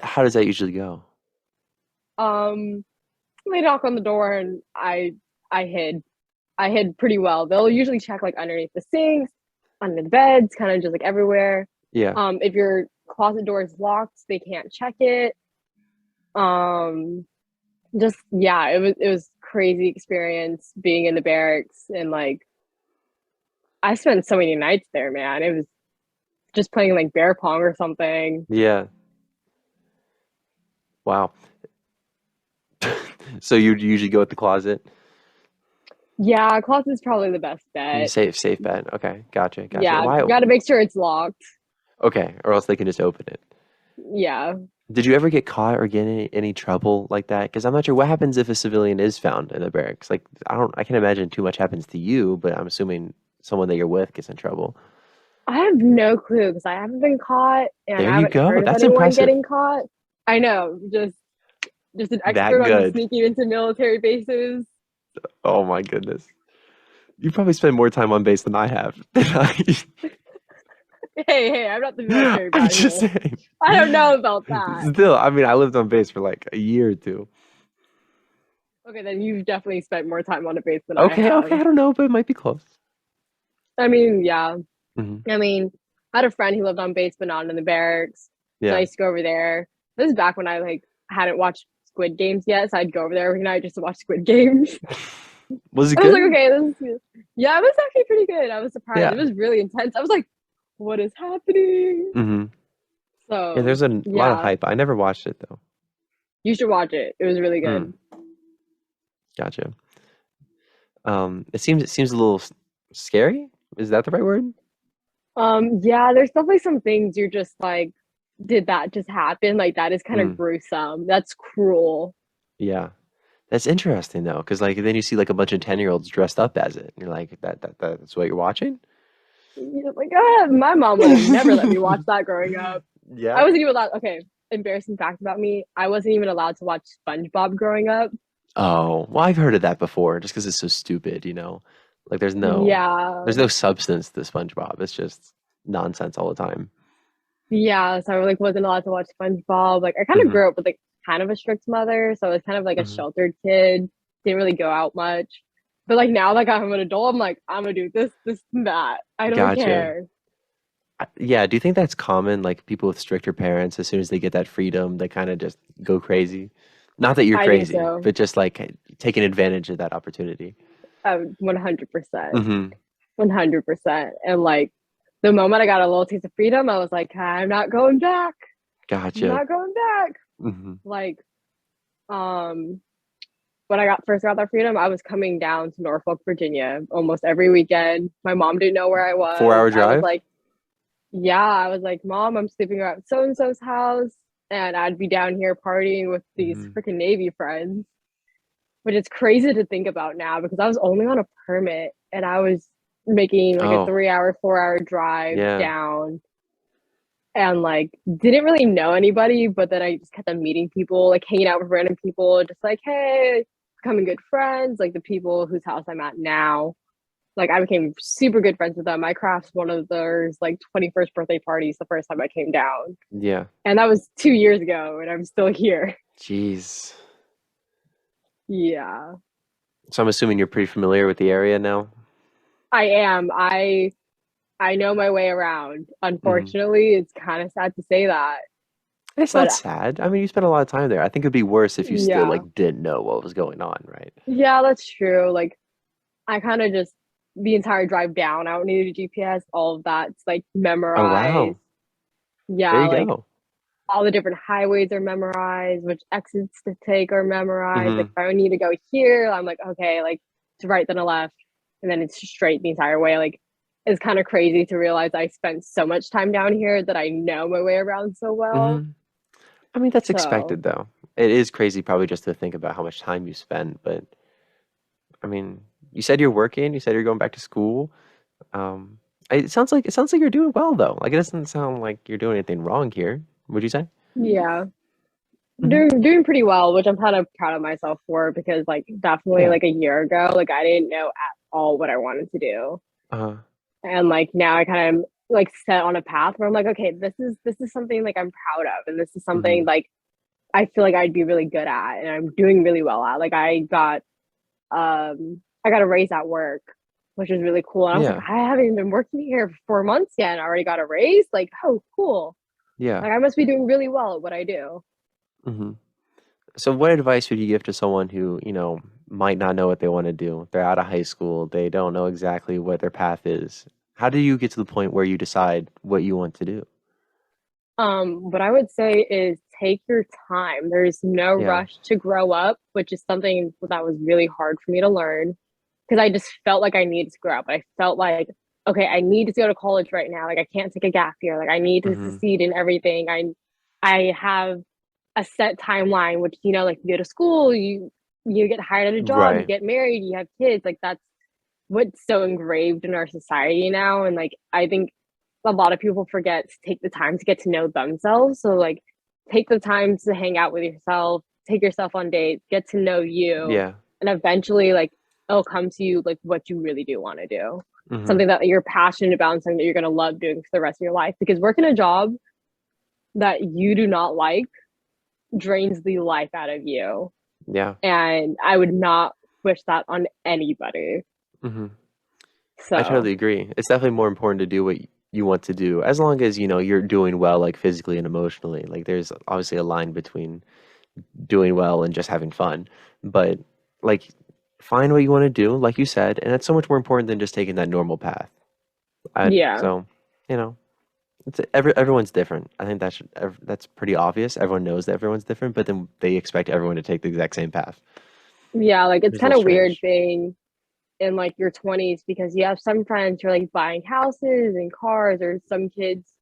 How does that usually go? They knock on the door and I hid. I hid pretty well. They'll usually check like underneath the sinks, under the beds, kind of just like everywhere. Yeah. If your closet door is locked, they can't check it. Just yeah, it was crazy experience being in the barracks, and like I spent so many nights there, man. It was just playing like bear pong or something. Yeah. Wow. So you usually go with the closet? Yeah, closet's probably the best bet. Safe bet. Okay, gotcha. Yeah, Why? gotta make sure it's locked. Okay, or else they can just open it. Yeah. Did you ever get caught or get any trouble like that? Because I'm not sure what happens if a civilian is found in the barracks. Like I can't imagine too much happens to you, but I'm assuming someone that you're with gets in trouble. I have no clue because I haven't been caught and There I you haven't go. heard of That's anyone impressive. getting caught. I know, just an That expert on good. sneaking into military bases. Oh my goodness. You probably spend more time on base than I have. Hey, I'm not the military I'm guy just here. saying. I don't know about that. Still, I mean, I lived on base for like a year or two. Okay, then you've definitely spent more time on a base than I Okay, have. I don't know, but it might be close. I mean, yeah. Hmm. I mean, I had a friend who lived on base but not in the barracks. Yeah. So I used to go over there. This is back when I like hadn't watched Squid Games yet, so I'd go over there every night just to watch Squid Games. Was it I good? was like, okay, this is good. Yeah, it was actually pretty good. I was surprised. Yeah. It was really intense. I was like, what is happening? Mm-hmm. So Yeah, there's a lot of hype. I never watched it though. You should watch it. It was really good. Gotcha. It seems a little scary. Is that the right word? Yeah, there's definitely some things you're just like, did that just happen? Like that is kind of gruesome. That's cruel. Yeah. That's interesting though, because like then you see like a bunch of 10-year-olds dressed up as it. And you're like, that's what you're watching? You're like, ah, my mom would have never let me watch that growing up. Yeah. I wasn't even allowed. Okay, embarrassing fact about me: I wasn't even allowed to watch SpongeBob growing up. Oh, well, I've heard of that before, just because it's so stupid, you know? Like there's Yeah, no substance to SpongeBob. It's just nonsense all the time. yeah. So I like wasn't allowed to watch SpongeBob. Like I kind of grew up with like kind of a strict mother, so I was kind of like a sheltered kid. Didn't really go out much. But like now, like I'm an adult, I'm like I'm gonna do this, and that. I don't care. Yeah, do you think that's common? Like people with stricter parents, as soon as they get that freedom, they kind of just go crazy. Not that you're I think crazy, so. but just like taking advantage of that opportunity. 100%. 100%. And like the moment I got a little taste of freedom, I was like, I'm not going back. Gotcha. I'm not going back. Like, when I first got that freedom, I was coming down to Norfolk, Virginia almost every weekend. My mom didn't know where I was. 4-hour drive? I was like, yeah, I was like, Mom, I'm sleeping around so and so's house. And I'd be down here partying with these freaking Navy friends, which is crazy to think about now because I was only on a permit and I was making like a 3-hour, 4-hour drive down and like didn't really know anybody, but then I just kept on meeting people, like hanging out with random people, just like, hey, becoming good friends, like the people whose house I'm at now. Like I became super good friends with them. I crashed one of theirs like 21st birthday parties the first time I came down. Yeah. And that was 2 years ago and I'm still here. Jeez. Yeah. So I'm assuming you're pretty familiar with the area now? I am. I know my way around. Unfortunately, it's kind of sad to say that. It's not sad. I mean, you spent a lot of time there. I think it'd be worse if you still like didn't know what was going on, right? Yeah, that's true. Like I kind of just the entire drive down, I don't need a GPS, all of that's like memorized. Oh, wow. Yeah, there you like go. all the different highways are memorized, which exits to take are memorized. Like if I need to go here, I'm like, okay, like to right then a left, and then it's straight the entire way. Like it's kind of crazy to realize I spent so much time down here that I know my way around so well. I mean, that's expected though. It is crazy probably just to think about how much time you spend, but I mean, you said you're working, you said you're going back to school. It sounds like you're doing well though. Like it doesn't sound like you're doing anything wrong here. Would you say? Yeah. Doing pretty well, which I'm kind of proud of myself for because like definitely like a year ago, like I didn't know at all what I wanted to do. And like now I kind of like set on a path where I'm like, okay, this is something like I'm proud of, and this is something like I feel like I'd be really good at, and I'm doing really well at. Like I got a raise at work which was really cool. And I was like, I haven't even been working here for 4 months yet and I already got a raise. Like, oh, cool. Yeah. Like, I must be doing really well at what I do. Mm-hmm. So what advice would you give to someone who, might not know what they want to do? They're out of high school. They don't know exactly what their path is. How do you get to the point where you decide what you want to do? What I would say is take your time. There's no rush to grow up, which is something that was really hard for me to learn because I just felt like I needed to grow up. I felt like, okay, I need to go to college right now. Like I can't take a gap year. Like I need to succeed in everything. I have a set timeline, which like you go to school, you get hired at a job, you get married, you have kids. Like that's what's so engraved in our society now. And like I think a lot of people forget to take the time to get to know themselves. So like take the time to hang out with yourself, take yourself on dates, get to know you. Yeah. And eventually like it'll come to you like what you really do want to do. Something that you're passionate about and something that you're gonna love doing for the rest of your life. Because working a job that you do not like drains the life out of you. Yeah. And I would not wish that on anybody. So I totally agree. It's definitely more important to do what you want to do, as long as you're doing well, like physically and emotionally. Like there's obviously a line between doing well and just having fun, but like find what you want to do, like you said, and it's so much more important than just taking that normal path. So it's everyone's different. I think that's pretty obvious. Everyone knows that everyone's different, but then they expect everyone to take the exact same path. Like it's It's a kind of little weird strange. being in like your 20s because you have some friends who are like buying houses and cars, or some kids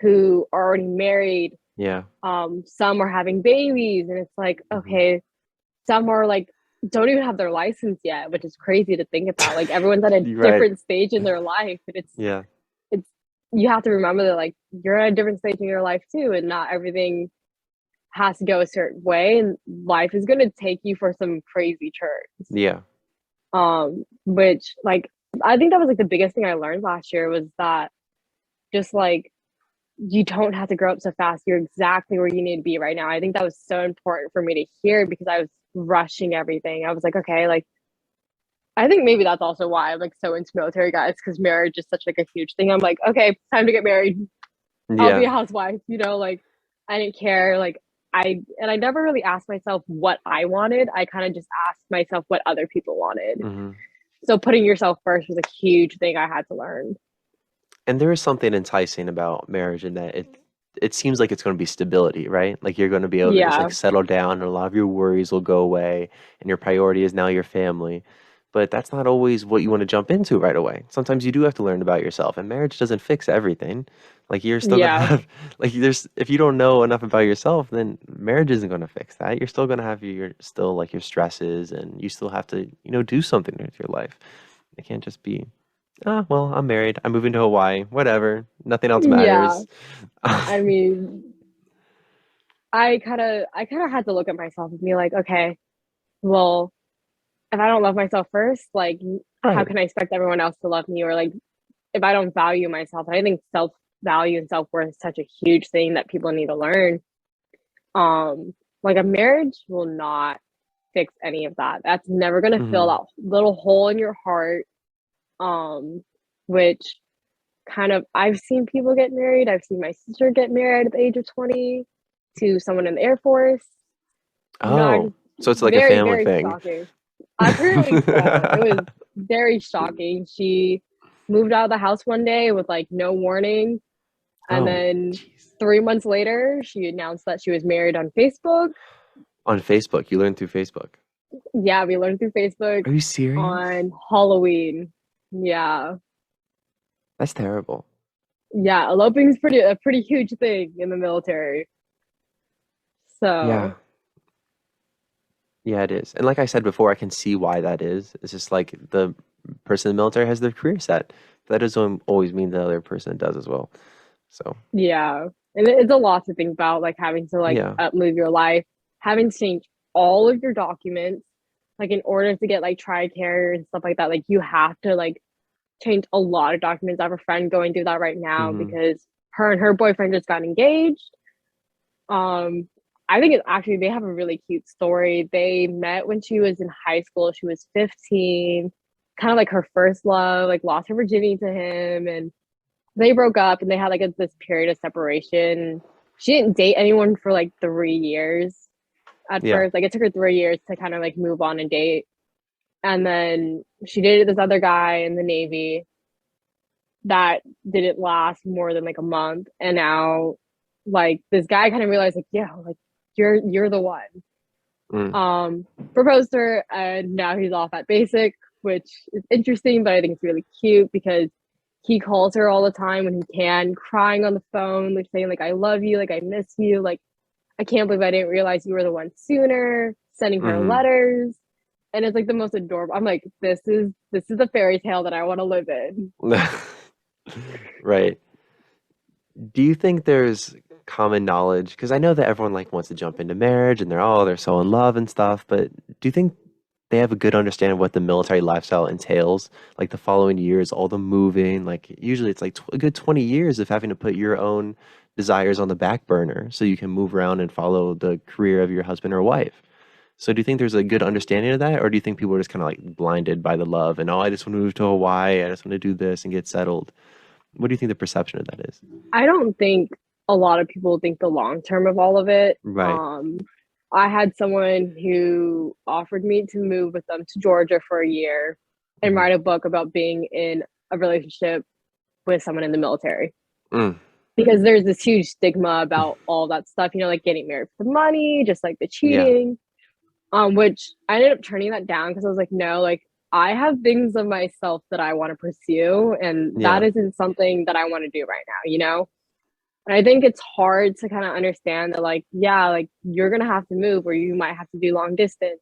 who are already married. Yeah. Some are having babies, and it's like, okay, some are like don't even have their license yet, which is crazy to think about. Like everyone's at a You're right. different stage in their life, and it's you have to remember that like you're at a different stage in your life too, and not everything has to go a certain way, and life is going to take you for some crazy turns. Yeah. Which like I think that was like the biggest thing I learned last year was that just like you don't have to grow up so fast. You're exactly where you need to be right now. I think that was so important for me to hear because I was rushing everything. I was like, okay, like I think maybe that's also why I'm like so into military guys, because marriage is such like a huge thing. I'm like, okay, time to get married. I'll be a housewife, like I didn't care. Like I never really asked myself what I wanted. I kind of just asked myself what other people wanted. So putting yourself first was a huge thing I had to learn. And there is something enticing about marriage in that it seems like it's going to be stability, right? Like you're going to be able to just like settle down and a lot of your worries will go away and your priority is now your family. But that's not always what you want to jump into right away. Sometimes you do have to learn about yourself, and marriage doesn't fix everything. Like you're still gonna have like if you don't know enough about yourself, then marriage isn't gonna fix that. You're still gonna have your stresses, and you still have to, do something with your life. It can't just be, oh, well, I'm married. I'm moving to Hawaii. Whatever. Nothing else matters. I mean, I kind of had to look at myself and be like, okay, well, if I don't love myself first, like how can I expect everyone else to love me? Or like if I don't value myself, I think self-value and self-worth is such a huge thing that people need to learn. Like a marriage will not fix any of that. That's never gonna fill that little hole in your heart. Which kind of I've seen people get married. I've seen my sister get married at the age of 20 to someone in the Air Force. Oh, so it's like a very, family very thing. shocking. Apparently so. It was very shocking. She moved out of the house one day with like no warning. And then 3 months later, she announced that she was married on Facebook. On Facebook? You learned through Facebook? Yeah, we learned through Facebook. Are you serious? On Halloween. Yeah. That's terrible. Yeah, eloping is a pretty huge thing in the military. So yeah, it is. And like I said before, I can see why that is. It's just like the person in the military has their career set. That doesn't always mean the other person does as well. So yeah, and it's a lot to think about, like having to like move your life, having to change all of your documents, like in order to get like TRICARE and stuff like that. Like you have to like change a lot of documents. I have a friend going through that right now because her and her boyfriend just got engaged. I think it's actually, they have a really cute story. They met when she was in high school. She was 15. kind of like her first love, like lost her virginity to him, and they broke up and they had like this period of separation. She didn't date anyone for like 3 years at first. Like it took her 3 years to kind of like move on and date. And then she dated this other guy in the Navy that didn't last more than like a month. And now like this guy kind of realized like, yeah, like you're the one. Proposed to her, and now he's off at basic, which is interesting, but I think it's really cute because he calls her all the time when he can, crying on the phone, like saying like, I love you, like I miss you, like I can't believe I didn't realize you were the one sooner, sending her letters. And it's like the most adorable. I'm like, this is the fairy tale that I want to live in. Right. Do you think there's common knowledge? Because I know that everyone like wants to jump into marriage and they're so in love and stuff, but do you think they have a good understanding of what the military lifestyle entails? Like the following years, all the moving, like usually it's like a good 20 years of having to put your own desires on the back burner so you can move around and follow the career of your husband or wife. So do you think there's a good understanding of that, or do you think people are just kind of like blinded by the love and, oh, I just want to move to Hawaii, I just want to do this and get settled? What do you think the perception of that is? I don't think a lot of people think the long term of all of it. Right. I had someone who offered me to move with them to Georgia for a year and write a book about being in a relationship with someone in the military. Because there's this huge stigma about all that stuff, you know, like getting married for the money, just like the cheating. Which I ended up turning that down because I was like, no, like I have things of myself that I want to pursue, and that isn't something that I want to do right now, you know? And I think it's hard to kind of understand that, like, yeah, like you're going to have to move, or you might have to do long distance,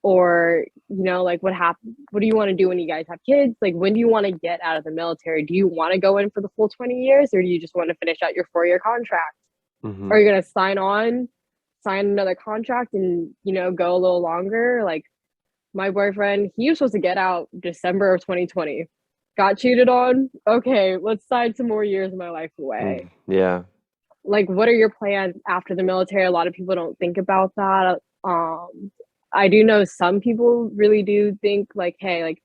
or, you know, like what do you want to do when you guys have kids? Like, when do you want to get out of the military? Do you want to go in for the full 20 years, or do you just want to finish out your 4-year contract? Are you going to sign another contract and, you know, go a little longer? Like my boyfriend, he was supposed to get out December of 2020, got cheated on. Okay, let's sign some more years of my life away. Like, what are your plans after the military? A lot of people don't think about that. I do know some people really do think like, hey, like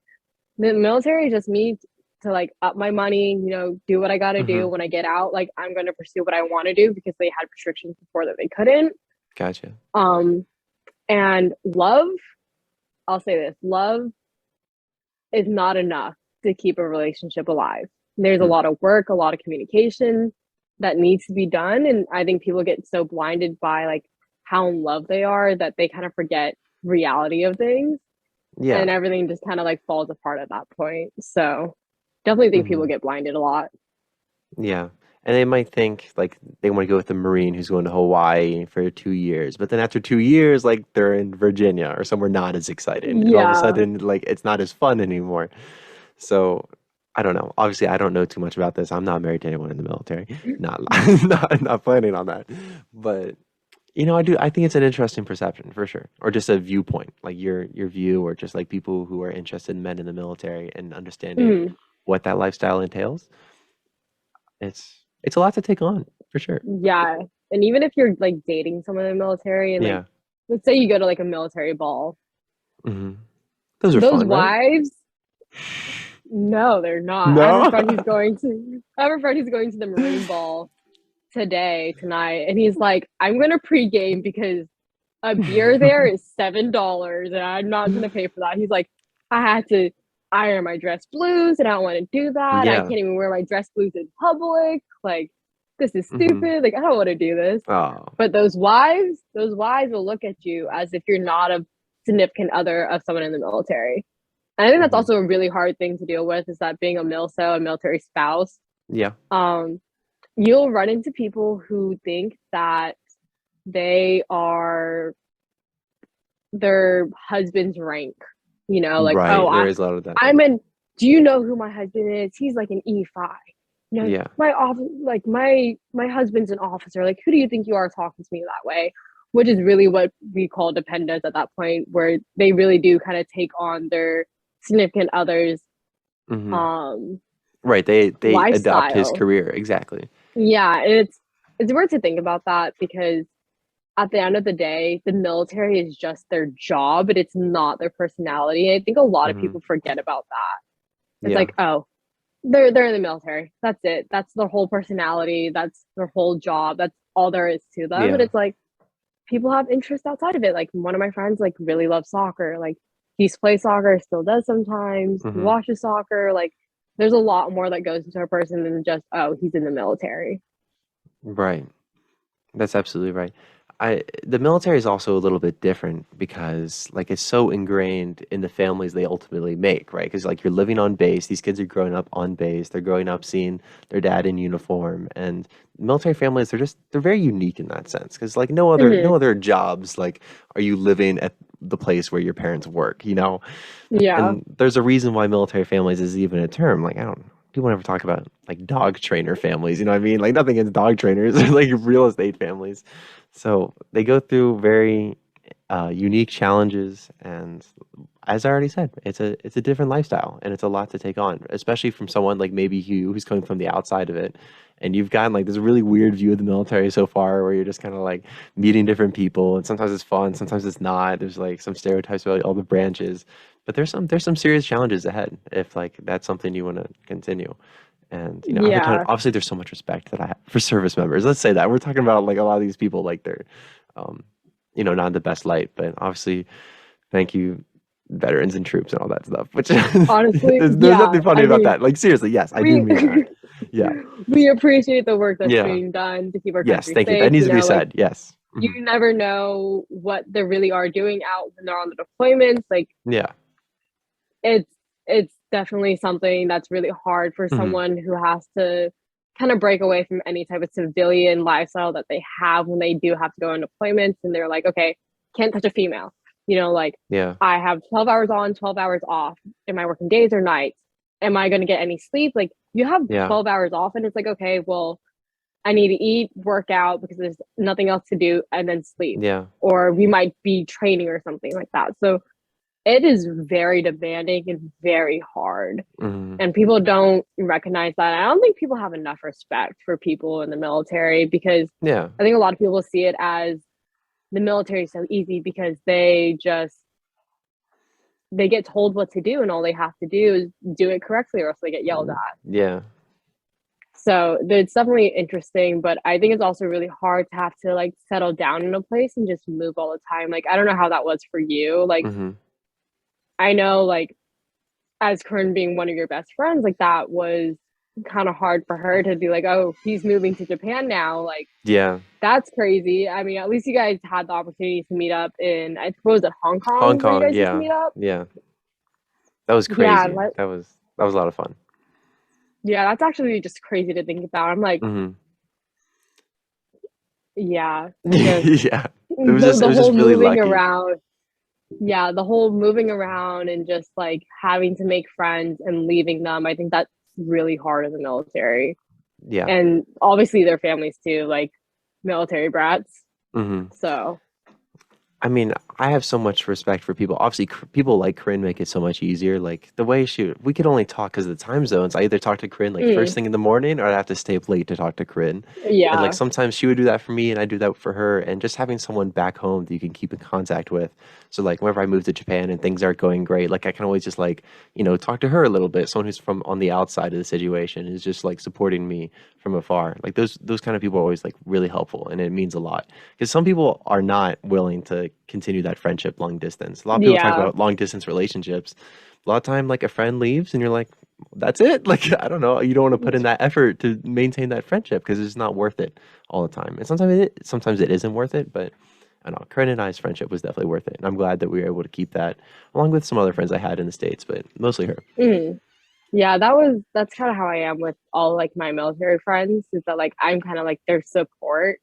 the military is just me to like up my money, you know, do what I got to do. When I get out, like I'm going to pursue what I want to do, because they had restrictions before that they couldn't. Gotcha. And love, I'll say this, love is not enough to keep a relationship alive. There's a lot of work, a lot of communication that needs to be done. And I think people get so blinded by like how in love they are that they kind of forget reality of things. And everything just kind of like falls apart at that point. So definitely think people get blinded a lot. And they might think like they want to go with the Marine who's going to Hawaii for 2 years, but then after 2 years, like they're in Virginia or somewhere not as exciting. And all of a sudden, like it's not as fun anymore. So I don't know. Obviously, I don't know too much about this. I'm not married to anyone in the military. Not planning on that. But you know, I think it's an interesting perception for sure, or just a viewpoint, like your view, or just like people who are interested in men in the military and understanding what that lifestyle entails. It's a lot to take on, for sure. Yeah. And even if you're like dating someone in the military and like, let's say you go to like a military ball. Those are those fun, wives, right? No, they're not. No? I have a friend who's going to the Marine ball tonight. And he's like, I'm going to pregame because a beer there is $7 and I'm not going to pay for that. He's like, I had to iron my dress blues and I don't want to do that. I can't even wear my dress blues in public. Like, this is stupid. Like, I don't want to do this. But those wives will look at you as if you're not a significant other of someone in the military. And I think that's also a really hard thing to deal with, is that being a milso, a military spouse. You'll run into people who think that they are their husband's rank. You know, like, there is a lot of that. Do you know who my husband is? He's like an E5. You know, my husband's an officer. Like, who do you think you are talking to me that way? Which is really what we call dependence at that point, where they really do kind of take on their significant others. Right. They adopt his career. Exactly. Yeah. And it's weird to think about that, because at the end of the day, the military is just their job, but it's not their personality. And I think a lot of people forget about that. It's like, oh, they're in the military. That's it. That's their whole personality. That's their whole job. That's all there is to them. And it's like, people have interests outside of it. Like one of my friends like really loves soccer. Like he's played soccer, still does sometimes, he watches soccer. Like there's a lot more that goes into a person than just, oh, he's in the military. Right. That's absolutely right. The military is also a little bit different because like it's so ingrained in the families they ultimately make, right? Because like you're living on base, these kids are growing up on base, they're growing up seeing their dad in uniform, and military families they're very unique in that sense because like no other jobs like are you living at the place where your parents work, you know? Yeah. And there's a reason why military families is even a term. Like I don't people never talk about like dog trainer families, you know what I mean? Like nothing against dog trainers or like real estate families. So they go through very unique challenges, and as I already said, it's a different lifestyle, and it's a lot to take on, especially from someone like maybe you who's coming from the outside of it, and you've gotten like this really weird view of the military so far, where you're just kind of like meeting different people, and sometimes it's fun, sometimes it's not. There's like some stereotypes about all the branches, but there's some serious challenges ahead if like that's something you want to continue. And I have a ton obviously there's so much respect that I have for service members. Let's say that we're talking about like a lot of these people like they're, not in the best light, but obviously, thank you, veterans and troops and all that stuff. Which honestly, there's nothing funny about that. Like seriously, yes, I do mean that. Yeah, we appreciate the work that's being done to keep our country thank safe. you. That needs to be said. Yes, you never know what they really are doing out when they're on the deployments. Like, it's definitely something that's really hard for someone who has to kind of break away from any type of civilian lifestyle that they have when they do have to go on deployments, and they're like, okay, can't touch a female. Like I have 12 hours on, 12 hours off. Am I working days or nights? Am I going to get any sleep? Like you have 12 hours off, and it's like, okay, well, I need to eat, work out because there's nothing else to do, and then sleep. Or we might be training or something like that. So it is very demanding and very hard. And people don't recognize that. I don't think people have enough respect for people in the military because I think a lot of people see it as the military is so easy because they get told what to do and all they have to do is do it correctly or else they get yelled at. So it's definitely interesting, but I think it's also really hard to have to like settle down in a place and just move all the time. Like, I don't know how that was for you. Like, I know like as Corinne being one of your best friends, like that was kind of hard for her to be like, oh, he's moving to Japan now. Like, that's crazy. I mean, at least you guys had the opportunity to meet up in, I suppose, at Hong Kong. Hong Kong, where you guys used to meet up? That was crazy. That was a lot of fun. Yeah, that's actually just crazy to think about. I'm like, it was just really lucky. Around. Yeah, the whole moving around and just like having to make friends and leaving them, I think that's really hard in the military. And obviously their families too, like military brats. So I mean, I have so much respect for people. Obviously, people like Corinne make it so much easier. Like the way we could only talk because of the time zones. I either talk to Corinne like first thing in the morning, or I'd have to stay up late to talk to Corinne. And like sometimes she would do that for me, and I do that for her. And just having someone back home that you can keep in contact with. So like whenever I move to Japan and things aren't going great, like I can always just like talk to her a little bit. Someone who's from on the outside of the situation is just like supporting me from afar. Like those kind of people are always like really helpful, and it means a lot because some people are not willing to continue that friendship long distance. A lot of people talk about long distance relationships. A lot of time like a friend leaves and you're like, that's it. Like, I don't know. You don't want to put in that effort to maintain that friendship because it's not worth it all the time. And sometimes it isn't worth it, but I don't know. Corinne and I's friendship was definitely worth it. And I'm glad that we were able to keep that along with some other friends I had in the States, but mostly her. Yeah, that's kind of how I am with all like my military friends, is that like I'm kind of like their support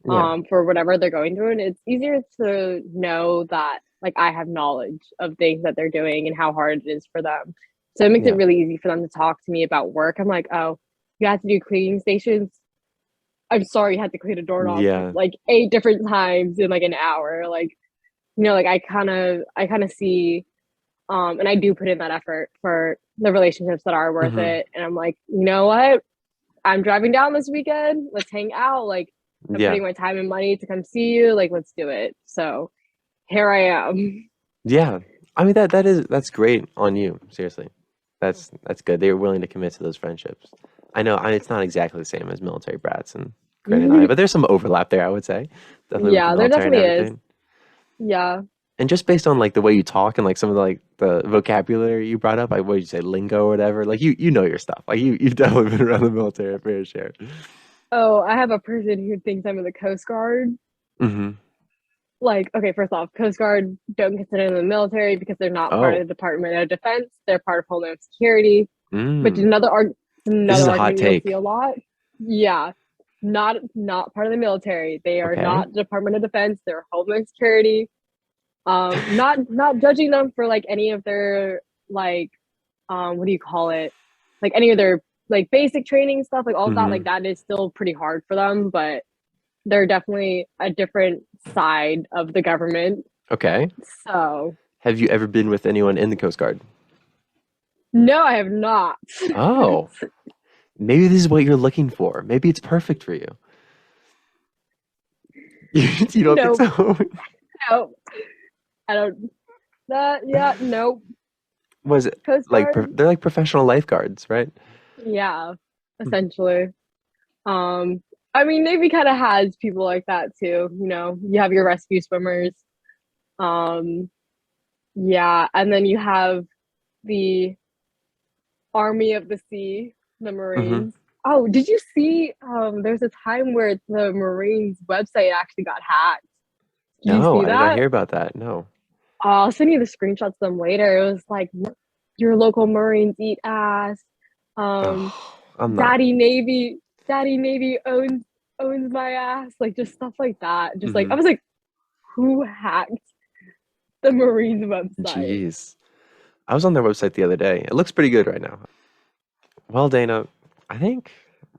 for whatever they're going through. And it's easier to know that like I have knowledge of things that they're doing and how hard it is for them. So it makes it really easy for them to talk to me about work. I'm like, oh, you have to do cleaning stations. I'm sorry you had to clean a doorknob like 8 different times in like an hour. Like, like I kind of see and I do put in that effort for the relationships that are worth it. And I'm like, you know what? I'm driving down this weekend. Let's hang out. Like, I'm putting my time and money to come see you. Like, let's do it. So here I am. Yeah. I mean, that's great on you. Seriously. That's good. They were willing to commit to those friendships. I know it's not exactly the same as military brats and Corinne and I, but there's some overlap there, I would say. Definitely with the there military definitely and everything. is. Yeah. And just based on like the way you talk and like some of the like the vocabulary you brought up, like what did you say, lingo or whatever? Like you know your stuff. Like you've definitely been around the military a fair share. Oh, I have a person who thinks I'm in the Coast Guard. Mm-hmm. Like, okay, first off, Coast Guard don't consider them the military because they're not part of the Department of Defense. They're part of Homeland Security. Which is another argument you'll see a lot. Yeah. Not part of the military. They are not Department of Defense. They're Homeland Security. Not judging them for like any of their like what do you call it? Like any of their like basic training stuff, like all of that, like that is still pretty hard for them, but they're definitely a different side of the government. Okay. So have you ever been with anyone in the Coast Guard? No, I have not. Oh. Maybe this is what you're looking for. Maybe it's perfect for you. You don't think so? No. I don't. Nope. Was it like they're like professional lifeguards, right? Yeah, essentially. I mean, Navy kind of has people like that too. You know, you have your rescue swimmers. Yeah, and then you have the Army of the Sea, the Marines. Oh, did you see? There's a time where the Marines website actually got hacked. Did you see that? I didn't hear about that. No. I'll send you the screenshots of them later. It was like, your local Marines eat ass. Daddy Navy owns my ass. Like just stuff like that. Just like I was like, who hacked the Marines website? Jeez. I was on their website the other day. It looks pretty good right now. Well, Dana, I think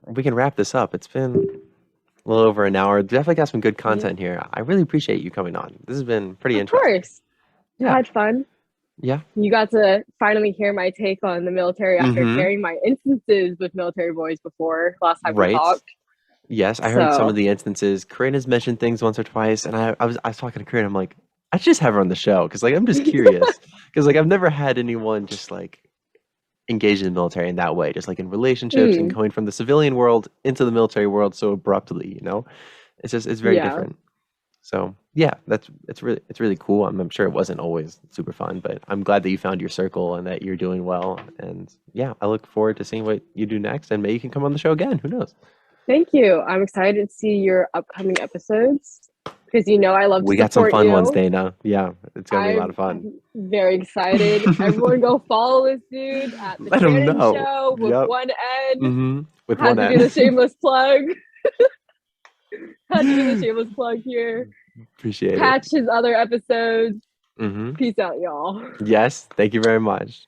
we can wrap this up. It's been a little over an hour. Definitely got some good content here. I really appreciate you coming on. This has been pretty interesting. Of course. Yeah. I had fun. Yeah. You got to finally hear my take on the military after sharing my instances with military boys before last time we talked. Yes, I heard some of the instances. Corinne has mentioned things once or twice, and I was talking to Corinne. I'm like, I should just have her on the show because like I'm just curious because like I've never had anyone just like engaged in the military in that way, just like in relationships and going from the civilian world into the military world so abruptly. You know, it's very different. So yeah, it's really cool. I'm sure it wasn't always super fun, but I'm glad that you found your circle and that you're doing well. And yeah, I look forward to seeing what you do next, and maybe you can come on the show again. Who knows? Thank you. I'm excited to see your upcoming episodes because you know I love to support you. We got some fun ones, Dana. Yeah, it's gonna be a lot of fun. I'm very excited. Everyone go follow this dude at the Shannon Show with one N. With one N. Had to do the shameless plug. Had to do the shameless plug here. Appreciate it. Catch his other episodes. Peace out, y'all. Yes, thank you very much.